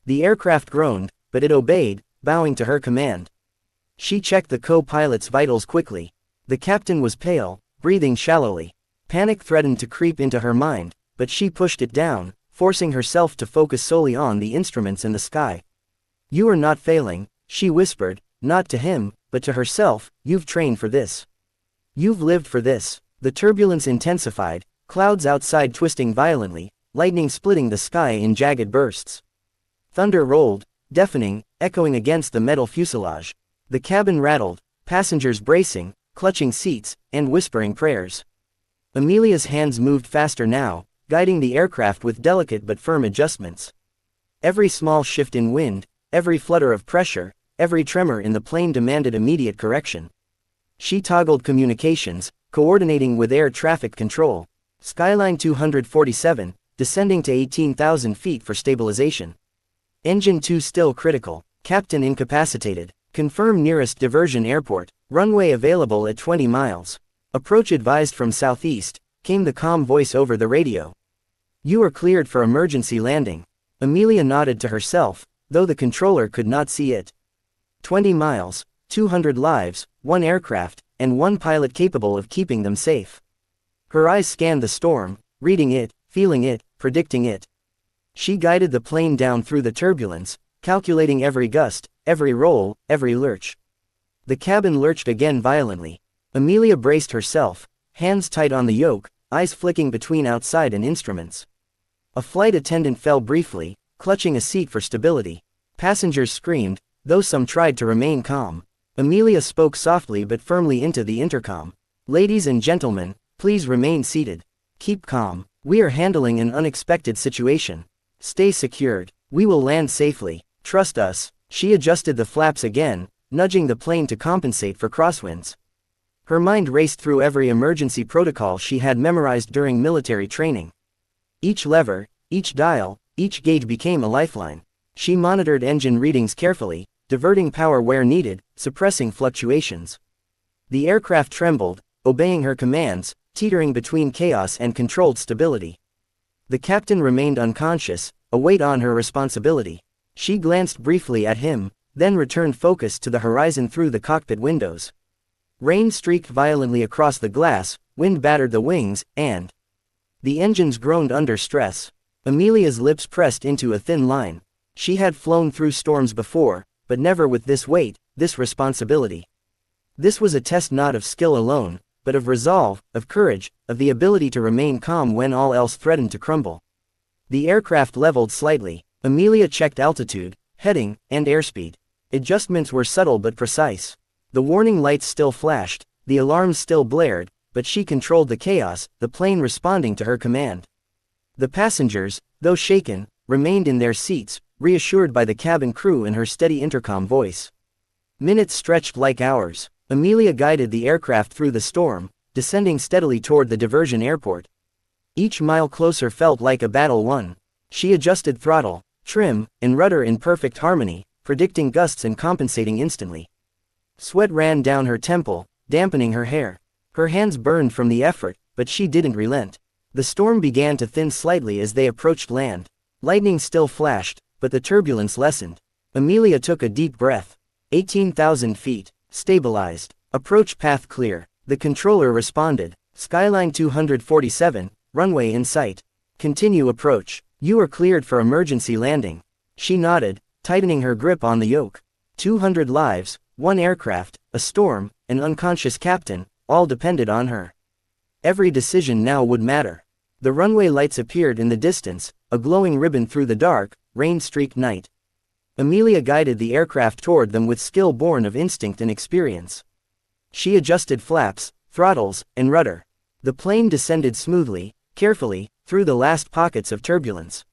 The aircraft groaned, but it obeyed, bowing to her command. She checked the co-pilot's vitals quickly. The captain was pale, breathing shallowly. Panic threatened to creep into her mind, but she pushed it down, forcing herself to focus solely on the instruments and the sky. "You are not failing," she whispered, not to him, but to herself. "You've trained for this. You've lived for this." The turbulence intensified, clouds outside twisting violently, lightning splitting the sky in jagged bursts. Thunder rolled, deafening, echoing against the metal fuselage. The cabin rattled, passengers bracing, clutching seats, and whispering prayers. Amelia's hands moved faster now, guiding the aircraft with delicate but firm adjustments. Every small shift in wind, every flutter of pressure, every tremor in the plane demanded immediate correction. She toggled communications, coordinating with air traffic control. Skyline 247, descending to 18,000 feet for stabilization. Engine 2 still critical, captain incapacitated. Confirm nearest diversion airport, runway available at 20 miles. Approach advised from southeast, came the calm voice over the radio. You are cleared for emergency landing. Amelia nodded to herself, though the controller could not see it. 20 miles, 200 lives, one aircraft, and one pilot capable of keeping them safe. Her eyes scanned the storm, reading it, feeling it, predicting it. She guided the plane down through the turbulence, calculating every gust, every roll, every lurch. The cabin lurched again violently. Amelia braced herself, hands tight on the yoke, eyes flicking between outside and instruments. A flight attendant fell briefly, clutching a seat for stability. Passengers screamed, though some tried to remain calm. Amelia spoke softly but firmly into the intercom. Ladies and gentlemen, please remain seated. Keep calm. We are handling an unexpected situation. Stay secured. We will land safely. Trust us. She adjusted the flaps again, nudging the plane to compensate for crosswinds. Her mind raced through every emergency protocol she had memorized during military training. Each lever, each dial, each gauge became a lifeline. She monitored engine readings carefully, diverting power where needed, suppressing fluctuations. The aircraft trembled, obeying her commands, teetering between chaos and controlled stability. The captain remained unconscious, a weight on her responsibility. She glanced briefly at him, then returned focus to the horizon through the cockpit windows. Rain streaked violently across the glass, wind battered the wings, and the engines groaned under stress. Amelia's lips pressed into a thin line. She had flown through storms before, but never with this weight, this responsibility. This was a test not of skill alone, but of resolve, of courage, of the ability to remain calm when all else threatened to crumble. The aircraft leveled slightly. Amelia checked altitude, heading, and airspeed. Adjustments were subtle but precise. The warning lights still flashed, the alarms still blared, but she controlled the chaos, the plane responding to her command. The passengers, though shaken, remained in their seats, reassured by the cabin crew and her steady intercom voice. Minutes stretched like hours. Amelia guided the aircraft through the storm, descending steadily toward the diversion airport. Each mile closer felt like a battle won. She adjusted throttle, trim, and rudder in perfect harmony, predicting gusts and compensating instantly. Sweat ran down her temple, dampening her hair. Her hands burned from the effort, but she didn't relent. The storm began to thin slightly as they approached land. Lightning still flashed, but the turbulence lessened. Amelia took a deep breath. 18,000 feet. Stabilized. Approach path clear. The controller responded. Skyline 247, runway in sight. Continue approach. You are cleared for emergency landing. She nodded, tightening her grip on the yoke. 200 lives, one aircraft, a storm, an unconscious captain, all depended on her. Every decision now would matter. The runway lights appeared in the distance, a glowing ribbon through the dark, rain-streaked night. Amelia guided the aircraft toward them with skill born of instinct and experience. She adjusted flaps, throttles, and rudder. The plane descended smoothly, carefully, through the last pockets of turbulence.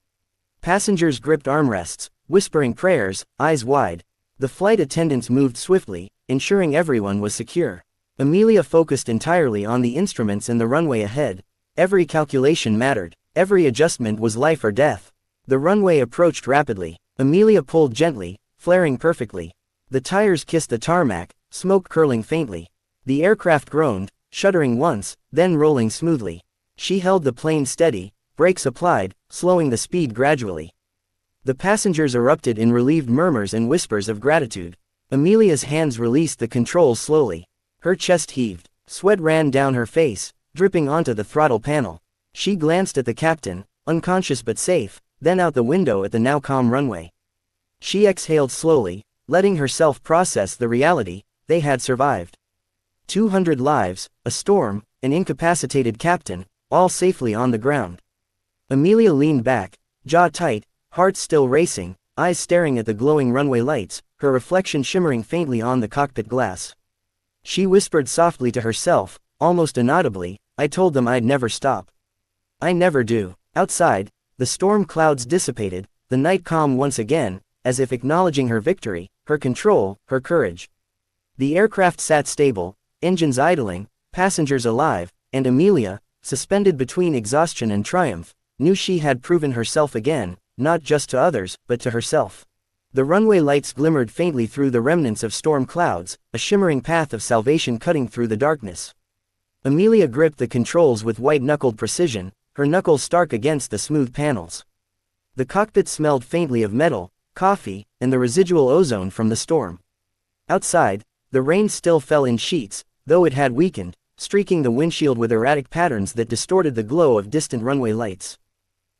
Passengers gripped armrests, whispering prayers, eyes wide. The flight attendants moved swiftly, ensuring everyone was secure. Amelia focused entirely on the instruments and the runway ahead. Every calculation mattered. Every adjustment was life or death. The runway approached rapidly. Amelia pulled gently, flaring perfectly. The tires kissed the tarmac, smoke curling faintly. The aircraft groaned, shuddering once, then rolling smoothly. She held the plane steady, brakes applied, slowing the speed gradually. The passengers erupted in relieved murmurs and whispers of gratitude. Amelia's hands released the controls slowly. Her chest heaved. Sweat ran down her face, dripping onto the throttle panel. She glanced at the captain, unconscious but safe, then out the window at the now calm runway. She exhaled slowly, letting herself process the reality: they had survived. 200 lives, a storm, an incapacitated captain, all safely on the ground. Amelia leaned back, jaw tight, heart still racing, eyes staring at the glowing runway lights, her reflection shimmering faintly on the cockpit glass. She whispered softly to herself, almost inaudibly, I told them I'd never stop. I never do. Outside, the storm clouds dissipated, the night calm once again, as if acknowledging her victory, her control, her courage. The aircraft sat stable, engines idling, passengers alive, and Amelia, suspended between exhaustion and triumph, knew she had proven herself again, not just to others, but to herself. The runway lights glimmered faintly through the remnants of storm clouds, a shimmering path of salvation cutting through the darkness. Amelia gripped the controls with white-knuckled precision, her knuckles stark against the smooth panels. The cockpit smelled faintly of metal, coffee, and the residual ozone from the storm. Outside, the rain still fell in sheets, though it had weakened, streaking the windshield with erratic patterns that distorted the glow of distant runway lights.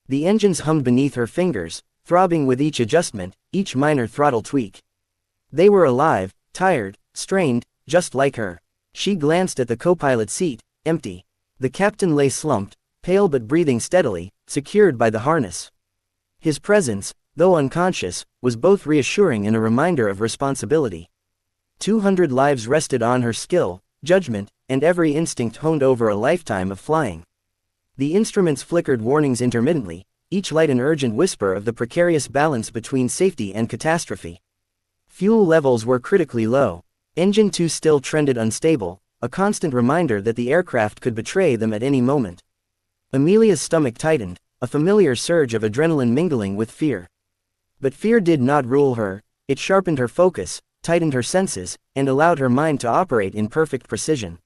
The engines hummed beneath her fingers, throbbing with each adjustment, each minor throttle tweak. They were alive, tired, strained, just like her. She glanced at the co-pilot seat, empty. The captain lay slumped, pale but breathing steadily, secured by the harness. His presence, though unconscious, was both reassuring and a reminder of responsibility. 200 lives rested on her skill, judgment, and every instinct honed over a lifetime of flying. The instruments flickered warnings intermittently, each light an urgent whisper of the precarious balance between safety and catastrophe. Fuel levels were critically low. Engine 2 still trended unstable, a constant reminder that the aircraft could betray them at any moment. Amelia's stomach tightened, a familiar surge of adrenaline mingling with fear. But fear did not rule her, it sharpened her focus, tightened her senses, and allowed her mind to operate in perfect precision.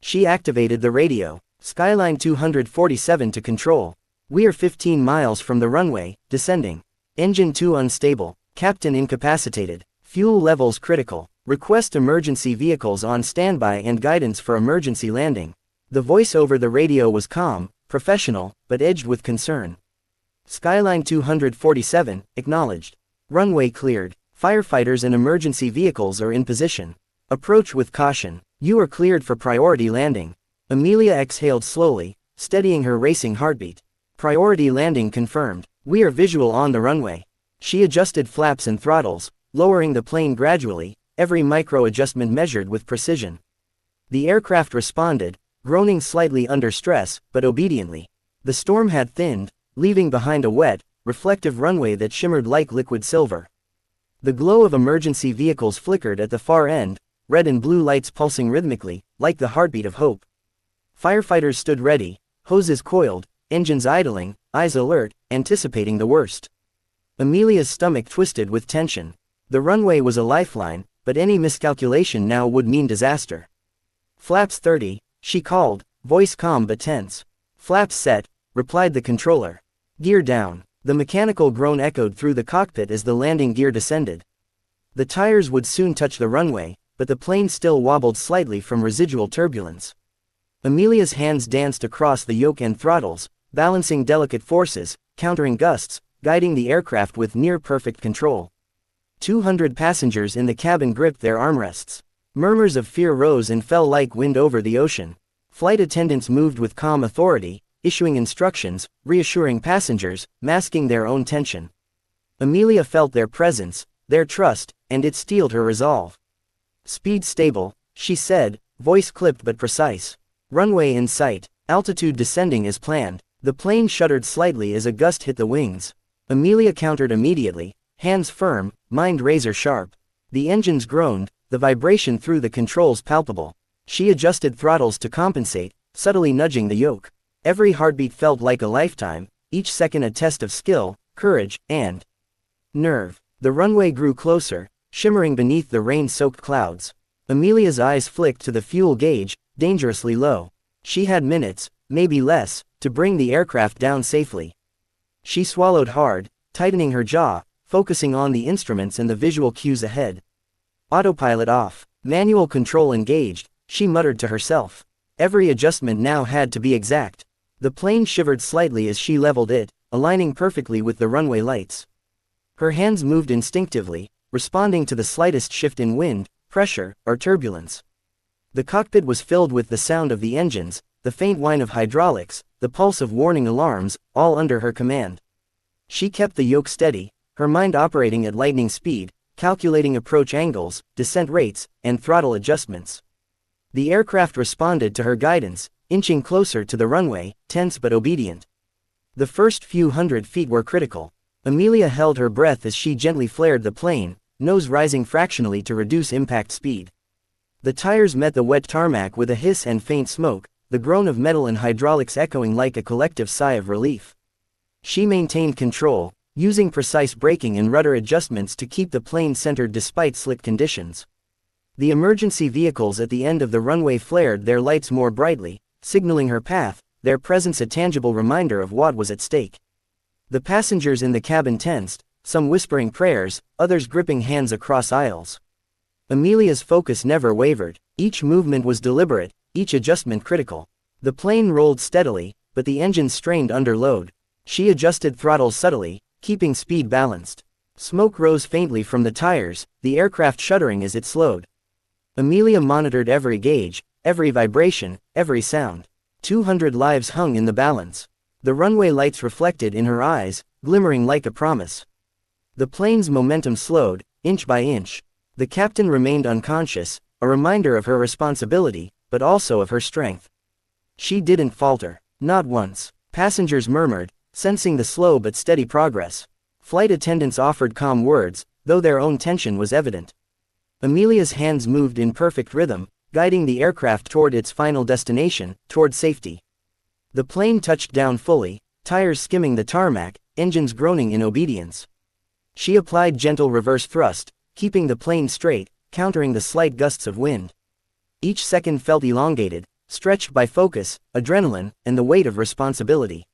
She activated the radio. Skyline 247 to control. We're 15 miles from the runway, descending. Engine 2 unstable, captain incapacitated, fuel levels critical. Request emergency vehicles on standby and guidance for emergency landing. The voice over the radio was calm, professional, but edged with concern. Skyline 247, acknowledged. Runway cleared. Firefighters and emergency vehicles are in position. Approach with caution. You are cleared for priority landing. Amelia exhaled slowly, steadying her racing heartbeat. Priority landing confirmed. We are visual on the runway. She adjusted flaps and throttles, lowering the plane gradually, every micro-adjustment measured with precision. The aircraft responded, groaning slightly under stress, but obediently. The storm had thinned, leaving behind a wet, reflective runway that shimmered like liquid silver. The glow of emergency vehicles flickered at the far end, red and blue lights pulsing rhythmically, like the heartbeat of hope. Firefighters stood ready, hoses coiled, engines idling, eyes alert, anticipating the worst. Amelia's stomach twisted with tension. The runway was a lifeline, but any miscalculation now would mean disaster. Flaps 30, she called, voice calm but tense. Flaps set, replied the controller. Gear down. The mechanical groan echoed through the cockpit as the landing gear descended. The tires would soon touch the runway, but the plane still wobbled slightly from residual turbulence. Amelia's hands danced across the yoke and throttles, balancing delicate forces, countering gusts, guiding the aircraft with near-perfect control. 200 passengers in the cabin gripped their armrests. Murmurs of fear rose and fell like wind over the ocean. Flight attendants moved with calm authority, issuing instructions, reassuring passengers, masking their own tension. Amelia felt their presence, their trust, and it steeled her resolve. Speed stable, she said, voice clipped but precise. Runway in sight, altitude descending as planned. The plane shuddered slightly as a gust hit the wings. Amelia countered immediately, hands firm, mind razor sharp. The engines groaned, the vibration through the controls palpable. She adjusted throttles to compensate, subtly nudging the yoke. Every heartbeat felt like a lifetime, each second a test of skill, courage, and nerve. The runway grew closer, shimmering beneath the rain-soaked clouds. Amelia's eyes flicked to the fuel gauge, dangerously low. She had minutes, maybe less, to bring the aircraft down safely. She swallowed hard, tightening her jaw, focusing on the instruments and the visual cues ahead. Autopilot off, manual control engaged, she muttered to herself. Every adjustment now had to be exact. The plane shivered slightly as she leveled it, aligning perfectly with the runway lights. Her hands moved instinctively, responding to the slightest shift in wind, pressure, or turbulence. The cockpit was filled with the sound of the engines, the faint whine of hydraulics, the pulse of warning alarms, all under her command. She kept the yoke steady, her mind operating at lightning speed, calculating approach angles, descent rates, and throttle adjustments. The aircraft responded to her guidance, inching closer to the runway, tense but obedient. The first few hundred feet were critical. Amelia held her breath as she gently flared the plane, nose rising fractionally to reduce impact speed. The tires met the wet tarmac with a hiss and faint smoke, the groan of metal and hydraulics echoing like a collective sigh of relief. She maintained control, using precise braking and rudder adjustments to keep the plane centered despite slick conditions. The emergency vehicles at the end of the runway flared their lights more brightly, signaling her path, their presence a tangible reminder of what was at stake. The passengers in the cabin tensed, some whispering prayers, others gripping hands across aisles. Amelia's focus never wavered, each movement was deliberate, each adjustment critical. The plane rolled steadily, but the engines strained under load. She adjusted throttles subtly, keeping speed balanced. Smoke rose faintly from the tires, the aircraft shuddering as it slowed. Amelia monitored every gauge, every vibration, every sound. 200 lives hung in the balance. The runway lights reflected in her eyes, glimmering like a promise. The plane's momentum slowed, inch by inch. The captain remained unconscious, a reminder of her responsibility, but also of her strength. She didn't falter, not once. Passengers murmured, sensing the slow but steady progress. Flight attendants offered calm words, though their own tension was evident. Amelia's hands moved in perfect rhythm, guiding the aircraft toward its final destination, toward safety. The plane touched down fully, tires skimming the tarmac, engines groaning in obedience. She applied gentle reverse thrust, keeping the plane straight, countering the slight gusts of wind. Each second felt elongated, stretched by focus, adrenaline, and the weight of responsibility.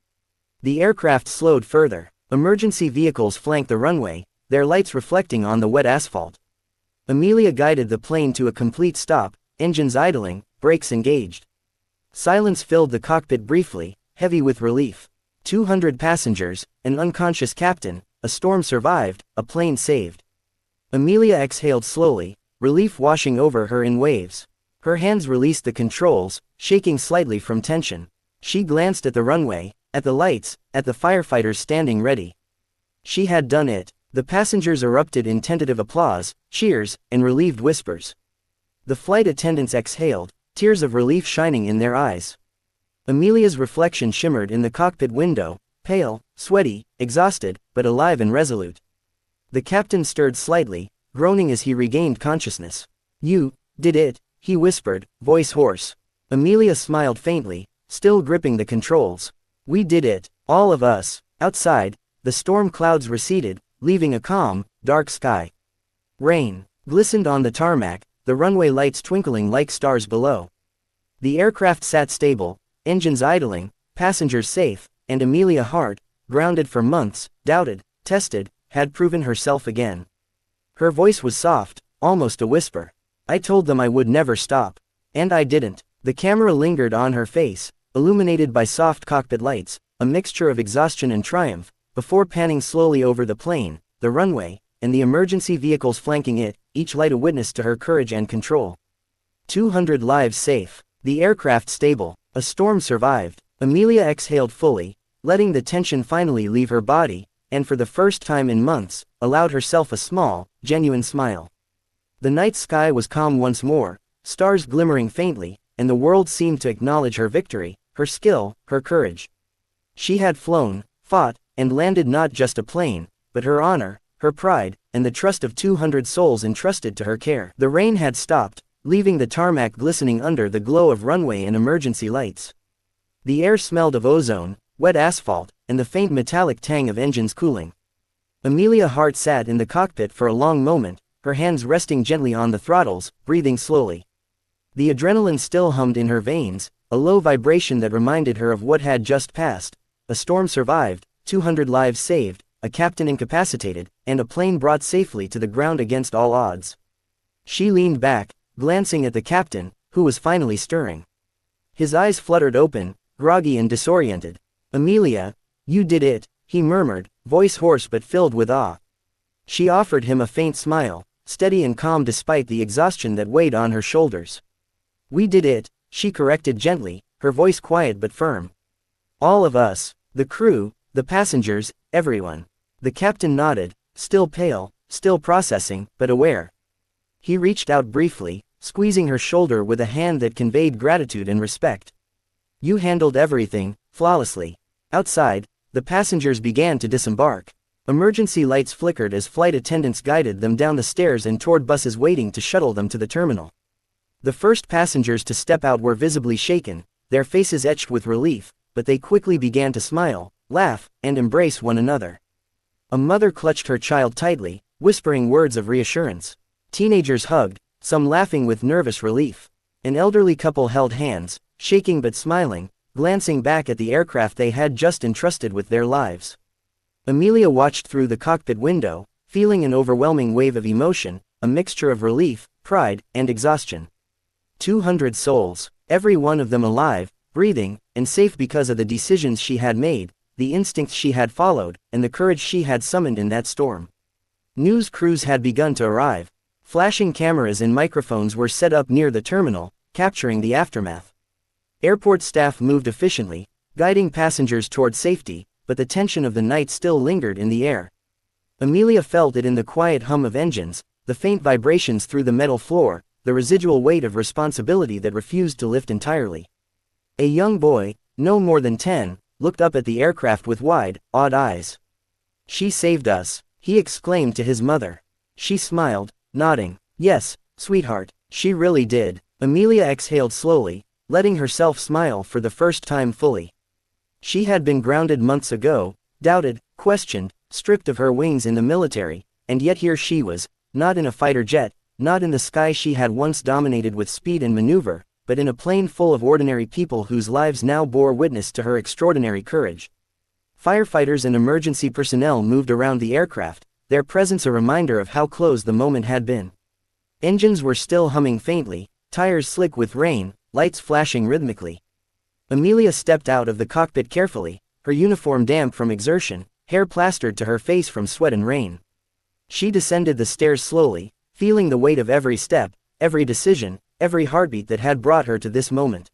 The aircraft slowed further. Emergency vehicles flanked the runway, their lights reflecting on the wet asphalt. Amelia guided the plane to a complete stop, engines idling, brakes engaged. Silence filled the cockpit briefly, heavy with relief. 200 passengers, an unconscious captain, a storm survived, a plane saved. Amelia exhaled slowly, relief washing over her in waves. Her hands released the controls, shaking slightly from tension. She glanced at the runway, at the lights, at the firefighters standing ready. She had done it. The passengers erupted in tentative applause, cheers, and relieved whispers. The flight attendants exhaled, tears of relief shining in their eyes. Amelia's reflection shimmered in the cockpit window, pale, sweaty, exhausted, but alive and resolute. The captain stirred slightly, groaning as he regained consciousness. "You did it," he whispered, voice hoarse. Amelia smiled faintly, still gripping the controls. "We did it, all of us." Outside, the storm clouds receded, leaving a calm, dark sky. Rain glistened on the tarmac, the runway lights twinkling like stars below. The aircraft sat stable, engines idling, passengers safe, and Amelia Hart, grounded for months, doubted, tested, had proven herself again. Her voice was soft, almost a whisper. "I told them I would never stop. And I didn't." The camera lingered on her face, illuminated by soft cockpit lights, a mixture of exhaustion and triumph, before panning slowly over the plane, the runway, and the emergency vehicles flanking it, each light a witness to her courage and control. 200 lives safe. The aircraft stable. A storm survived. Amelia exhaled fully, letting the tension finally leave her body, and for the first time in months, allowed herself a small, genuine smile. The night sky was calm once more, stars glimmering faintly, and the world seemed to acknowledge her victory, her skill, her courage. She had flown, fought, and landed not just a plane, but her honor, her pride, and the trust of 200 souls entrusted to her care. The rain had stopped, leaving the tarmac glistening under the glow of runway and emergency lights. The air smelled of ozone, wet asphalt, and the faint metallic tang of engines cooling. Amelia Hart sat in the cockpit for a long moment, her hands resting gently on the throttles, breathing slowly. The adrenaline still hummed in her veins, a low vibration that reminded her of what had just passed. A storm survived, 200 lives saved, a captain incapacitated, and a plane brought safely to the ground against all odds. She leaned back, glancing at the captain, who was finally stirring. His eyes fluttered open, groggy and disoriented. "Amelia, you did it," he murmured, voice hoarse but filled with awe. She offered him a faint smile, steady and calm despite the exhaustion that weighed on her shoulders. "We did it," she corrected gently, her voice quiet but firm. "All of us, the crew, the passengers, everyone." The captain nodded, still pale, still processing, but aware. He reached out briefly, squeezing her shoulder with a hand that conveyed gratitude and respect. "You handled everything, flawlessly." Outside, the passengers began to disembark. Emergency lights flickered as flight attendants guided them down the stairs and toward buses waiting to shuttle them to the terminal. The first passengers to step out were visibly shaken, their faces etched with relief, but they quickly began to smile, laugh, and embrace one another. A mother clutched her child tightly, whispering words of reassurance. Teenagers hugged, some laughing with nervous relief. An elderly couple held hands, shaking but smiling, glancing back at the aircraft they had just entrusted with their lives. Amelia watched through the cockpit window, feeling an overwhelming wave of emotion, a mixture of relief, pride, and exhaustion. 200 souls, every one of them alive, breathing, and safe because of the decisions she had made, the instincts she had followed, and the courage she had summoned in that storm. News crews had begun to arrive. Flashing cameras and microphones were set up near the terminal, capturing the aftermath. Airport staff moved efficiently, guiding passengers toward safety, but the tension of the night still lingered in the air. Amelia felt it in the quiet hum of engines, the faint vibrations through the metal floor, the residual weight of responsibility that refused to lift entirely. A young boy, no more than 10, looked up at the aircraft with wide, awed eyes. "She saved us," he exclaimed to his mother. She smiled, nodding. "Yes, sweetheart, she really did." Amelia exhaled slowly, letting herself smile for the first time fully. She had been grounded months ago, doubted, questioned, stripped of her wings in the military, and yet here she was, not in a fighter jet, not in the sky she had once dominated with speed and maneuver, but in a plane full of ordinary people whose lives now bore witness to her extraordinary courage. Firefighters and emergency personnel moved around the aircraft, their presence a reminder of how close the moment had been. Engines were still humming faintly, tires slick with rain, lights flashing rhythmically. Amelia stepped out of the cockpit carefully, her uniform damp from exertion, hair plastered to her face from sweat and rain. She descended the stairs slowly, feeling the weight of every step, every decision, every heartbeat that had brought her to this moment.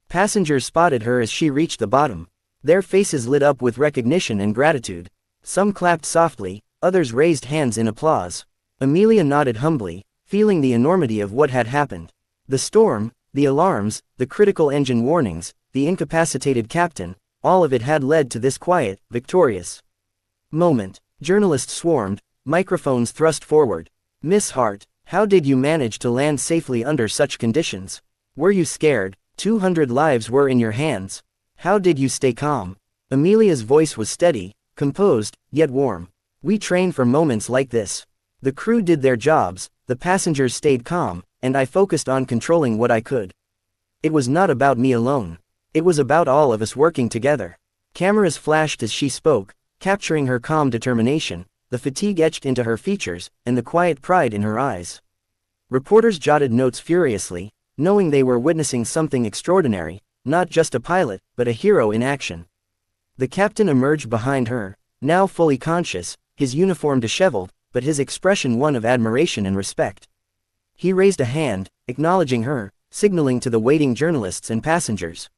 Passengers spotted her as she reached the bottom. Their faces lit up with recognition and gratitude. Some clapped softly, others raised hands in applause. Amelia nodded humbly, feeling the enormity of what had happened. The storm, the alarms, the critical engine warnings, the incapacitated captain, all of it had led to this quiet, victorious moment. Journalists swarmed, microphones thrust forward. "Miss Hart, how did you manage to land safely under such conditions? Were you scared? 200 lives were in your hands. How did you stay calm?" Amelia's voice was steady, composed, yet warm. "We train for moments like this. The crew did their jobs, the passengers stayed calm, and I focused on controlling what I could. It was not about me alone. It was about all of us working together." Cameras flashed as she spoke, capturing her calm determination, the fatigue etched into her features, and the quiet pride in her eyes. Reporters jotted notes furiously, knowing they were witnessing something extraordinary, not just a pilot, but a hero in action. The captain emerged behind her, now fully conscious, his uniform disheveled, but his expression one of admiration and respect. He raised a hand, acknowledging her, signaling to the waiting journalists and passengers.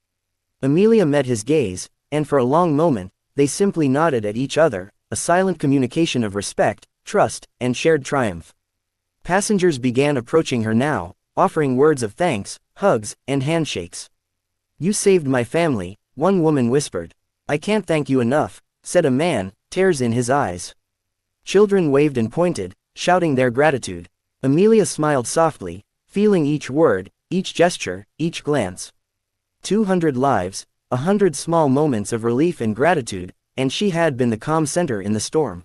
Amelia met his gaze, and for a long moment, they simply nodded at each other, a silent communication of respect, trust, and shared triumph. Passengers began approaching her now, offering words of thanks, hugs, and handshakes. "You saved my family," one woman whispered. "I can't thank you enough," said a man, tears in his eyes. Children waved and pointed, shouting their gratitude. Amelia smiled softly, feeling each word, each gesture, each glance. 200 lives, 100 small moments of relief and gratitude, and she had been the calm center in the storm.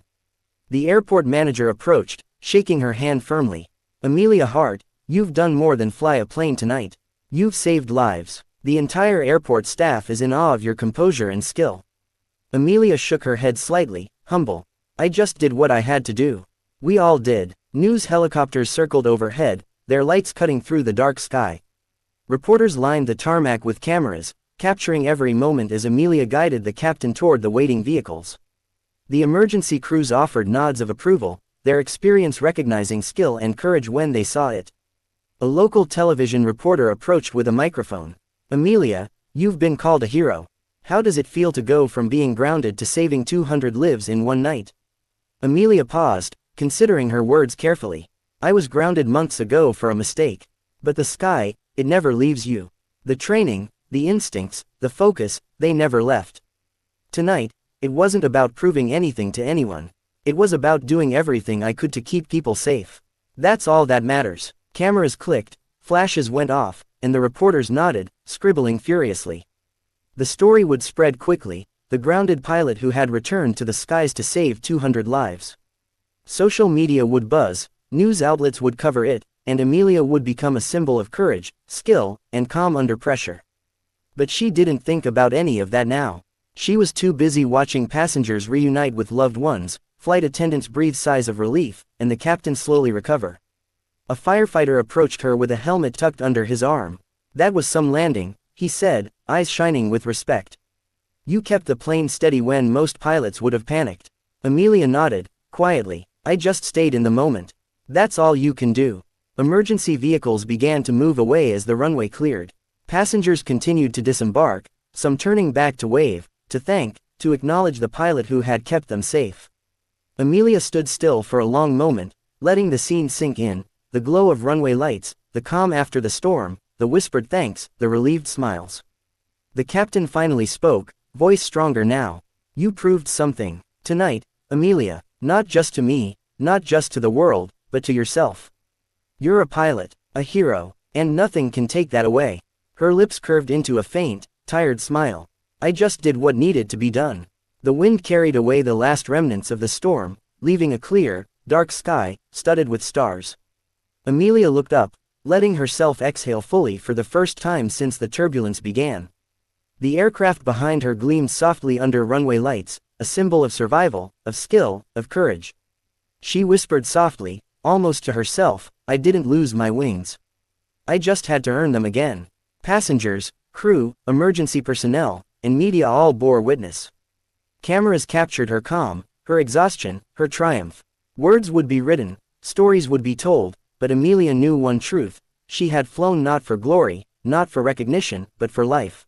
The airport manager approached, shaking her hand firmly. "Amelia Hart, you've done more than fly a plane tonight. You've saved lives. The entire airport staff is in awe of your composure and skill." Amelia shook her head slightly, humble. "I just did what I had to do. We all did." News helicopters circled overhead, their lights cutting through the dark sky. Reporters lined the tarmac with cameras, capturing every moment as Amelia guided the captain toward the waiting vehicles. The emergency crews offered nods of approval, their experience recognizing skill and courage when they saw it. A local television reporter approached with a microphone. "Amelia, you've been called a hero. How does it feel to go from being grounded to saving 200 lives in one night?" Amelia paused, considering her words carefully. "I was grounded months ago for a mistake. But the sky, it never leaves you. The training, the instincts, the focus, they never left. Tonight, it wasn't about proving anything to anyone. It was about doing everything I could to keep people safe. That's all that matters." Cameras clicked, flashes went off, and the reporters nodded, scribbling furiously. The story would spread quickly, the grounded pilot who had returned to the skies to save 200 lives. Social media would buzz, news outlets would cover it, and Amelia would become a symbol of courage, skill, and calm under pressure. But she didn't think about any of that now. She was too busy watching passengers reunite with loved ones, flight attendants breathe sighs of relief, and the captain slowly recover. A firefighter approached her with a helmet tucked under his arm. "That was some landing," he said, eyes shining with respect. "You kept the plane steady when most pilots would have panicked." Amelia nodded, quietly. "I just stayed in the moment. That's all you can do." Emergency vehicles began to move away as the runway cleared. Passengers continued to disembark, some turning back to wave, to thank, to acknowledge the pilot who had kept them safe. Amelia stood still for a long moment, letting the scene sink in, the glow of runway lights, the calm after the storm, the whispered thanks, the relieved smiles. The captain finally spoke, voice stronger now. "You proved something tonight, Amelia, not just to me, not just to the world, but to yourself. You're a pilot, a hero, And nothing can take that away. Her lips curved into a faint, tired smile. I just did what needed to be done. The wind carried away the last remnants of the storm, leaving a clear, dark sky, studded with stars. Amelia looked up, letting herself exhale fully for the first time since the turbulence began. The aircraft behind her gleamed softly under runway lights, a symbol of survival, of skill, of courage. She whispered softly, almost to herself, I didn't lose my wings. I just had to earn them again. Passengers, crew, emergency personnel, and media all bore witness. Cameras captured her calm, her exhaustion, her triumph. Words would be written, stories would be told, but Amelia knew one truth: she had flown not for glory, not for recognition, but for life.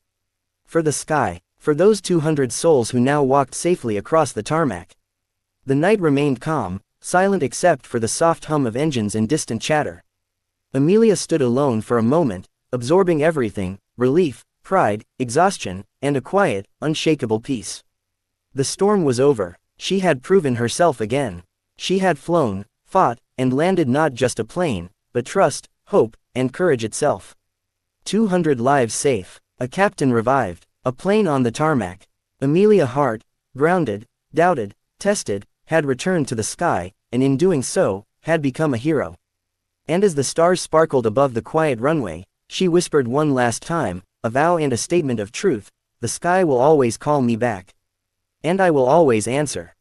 For the sky, for those 200 souls who now walked safely across the tarmac. The night remained calm, silent except for the soft hum of engines and distant chatter. Amelia stood alone for a moment, absorbing everything: relief, pride, exhaustion, and a quiet, unshakable peace. The storm was over. She had proven herself again. She had flown, fought, and landed not just a plane, but trust, hope, and courage itself. 200 lives safe, a captain revived, a plane on the tarmac. Amelia Hart, grounded, doubted, tested, had returned to the sky, and in doing so, had become a hero. And as the stars sparkled above the quiet runway, she whispered one last time, a vow and a statement of truth: the sky will always call me back. And I will always answer.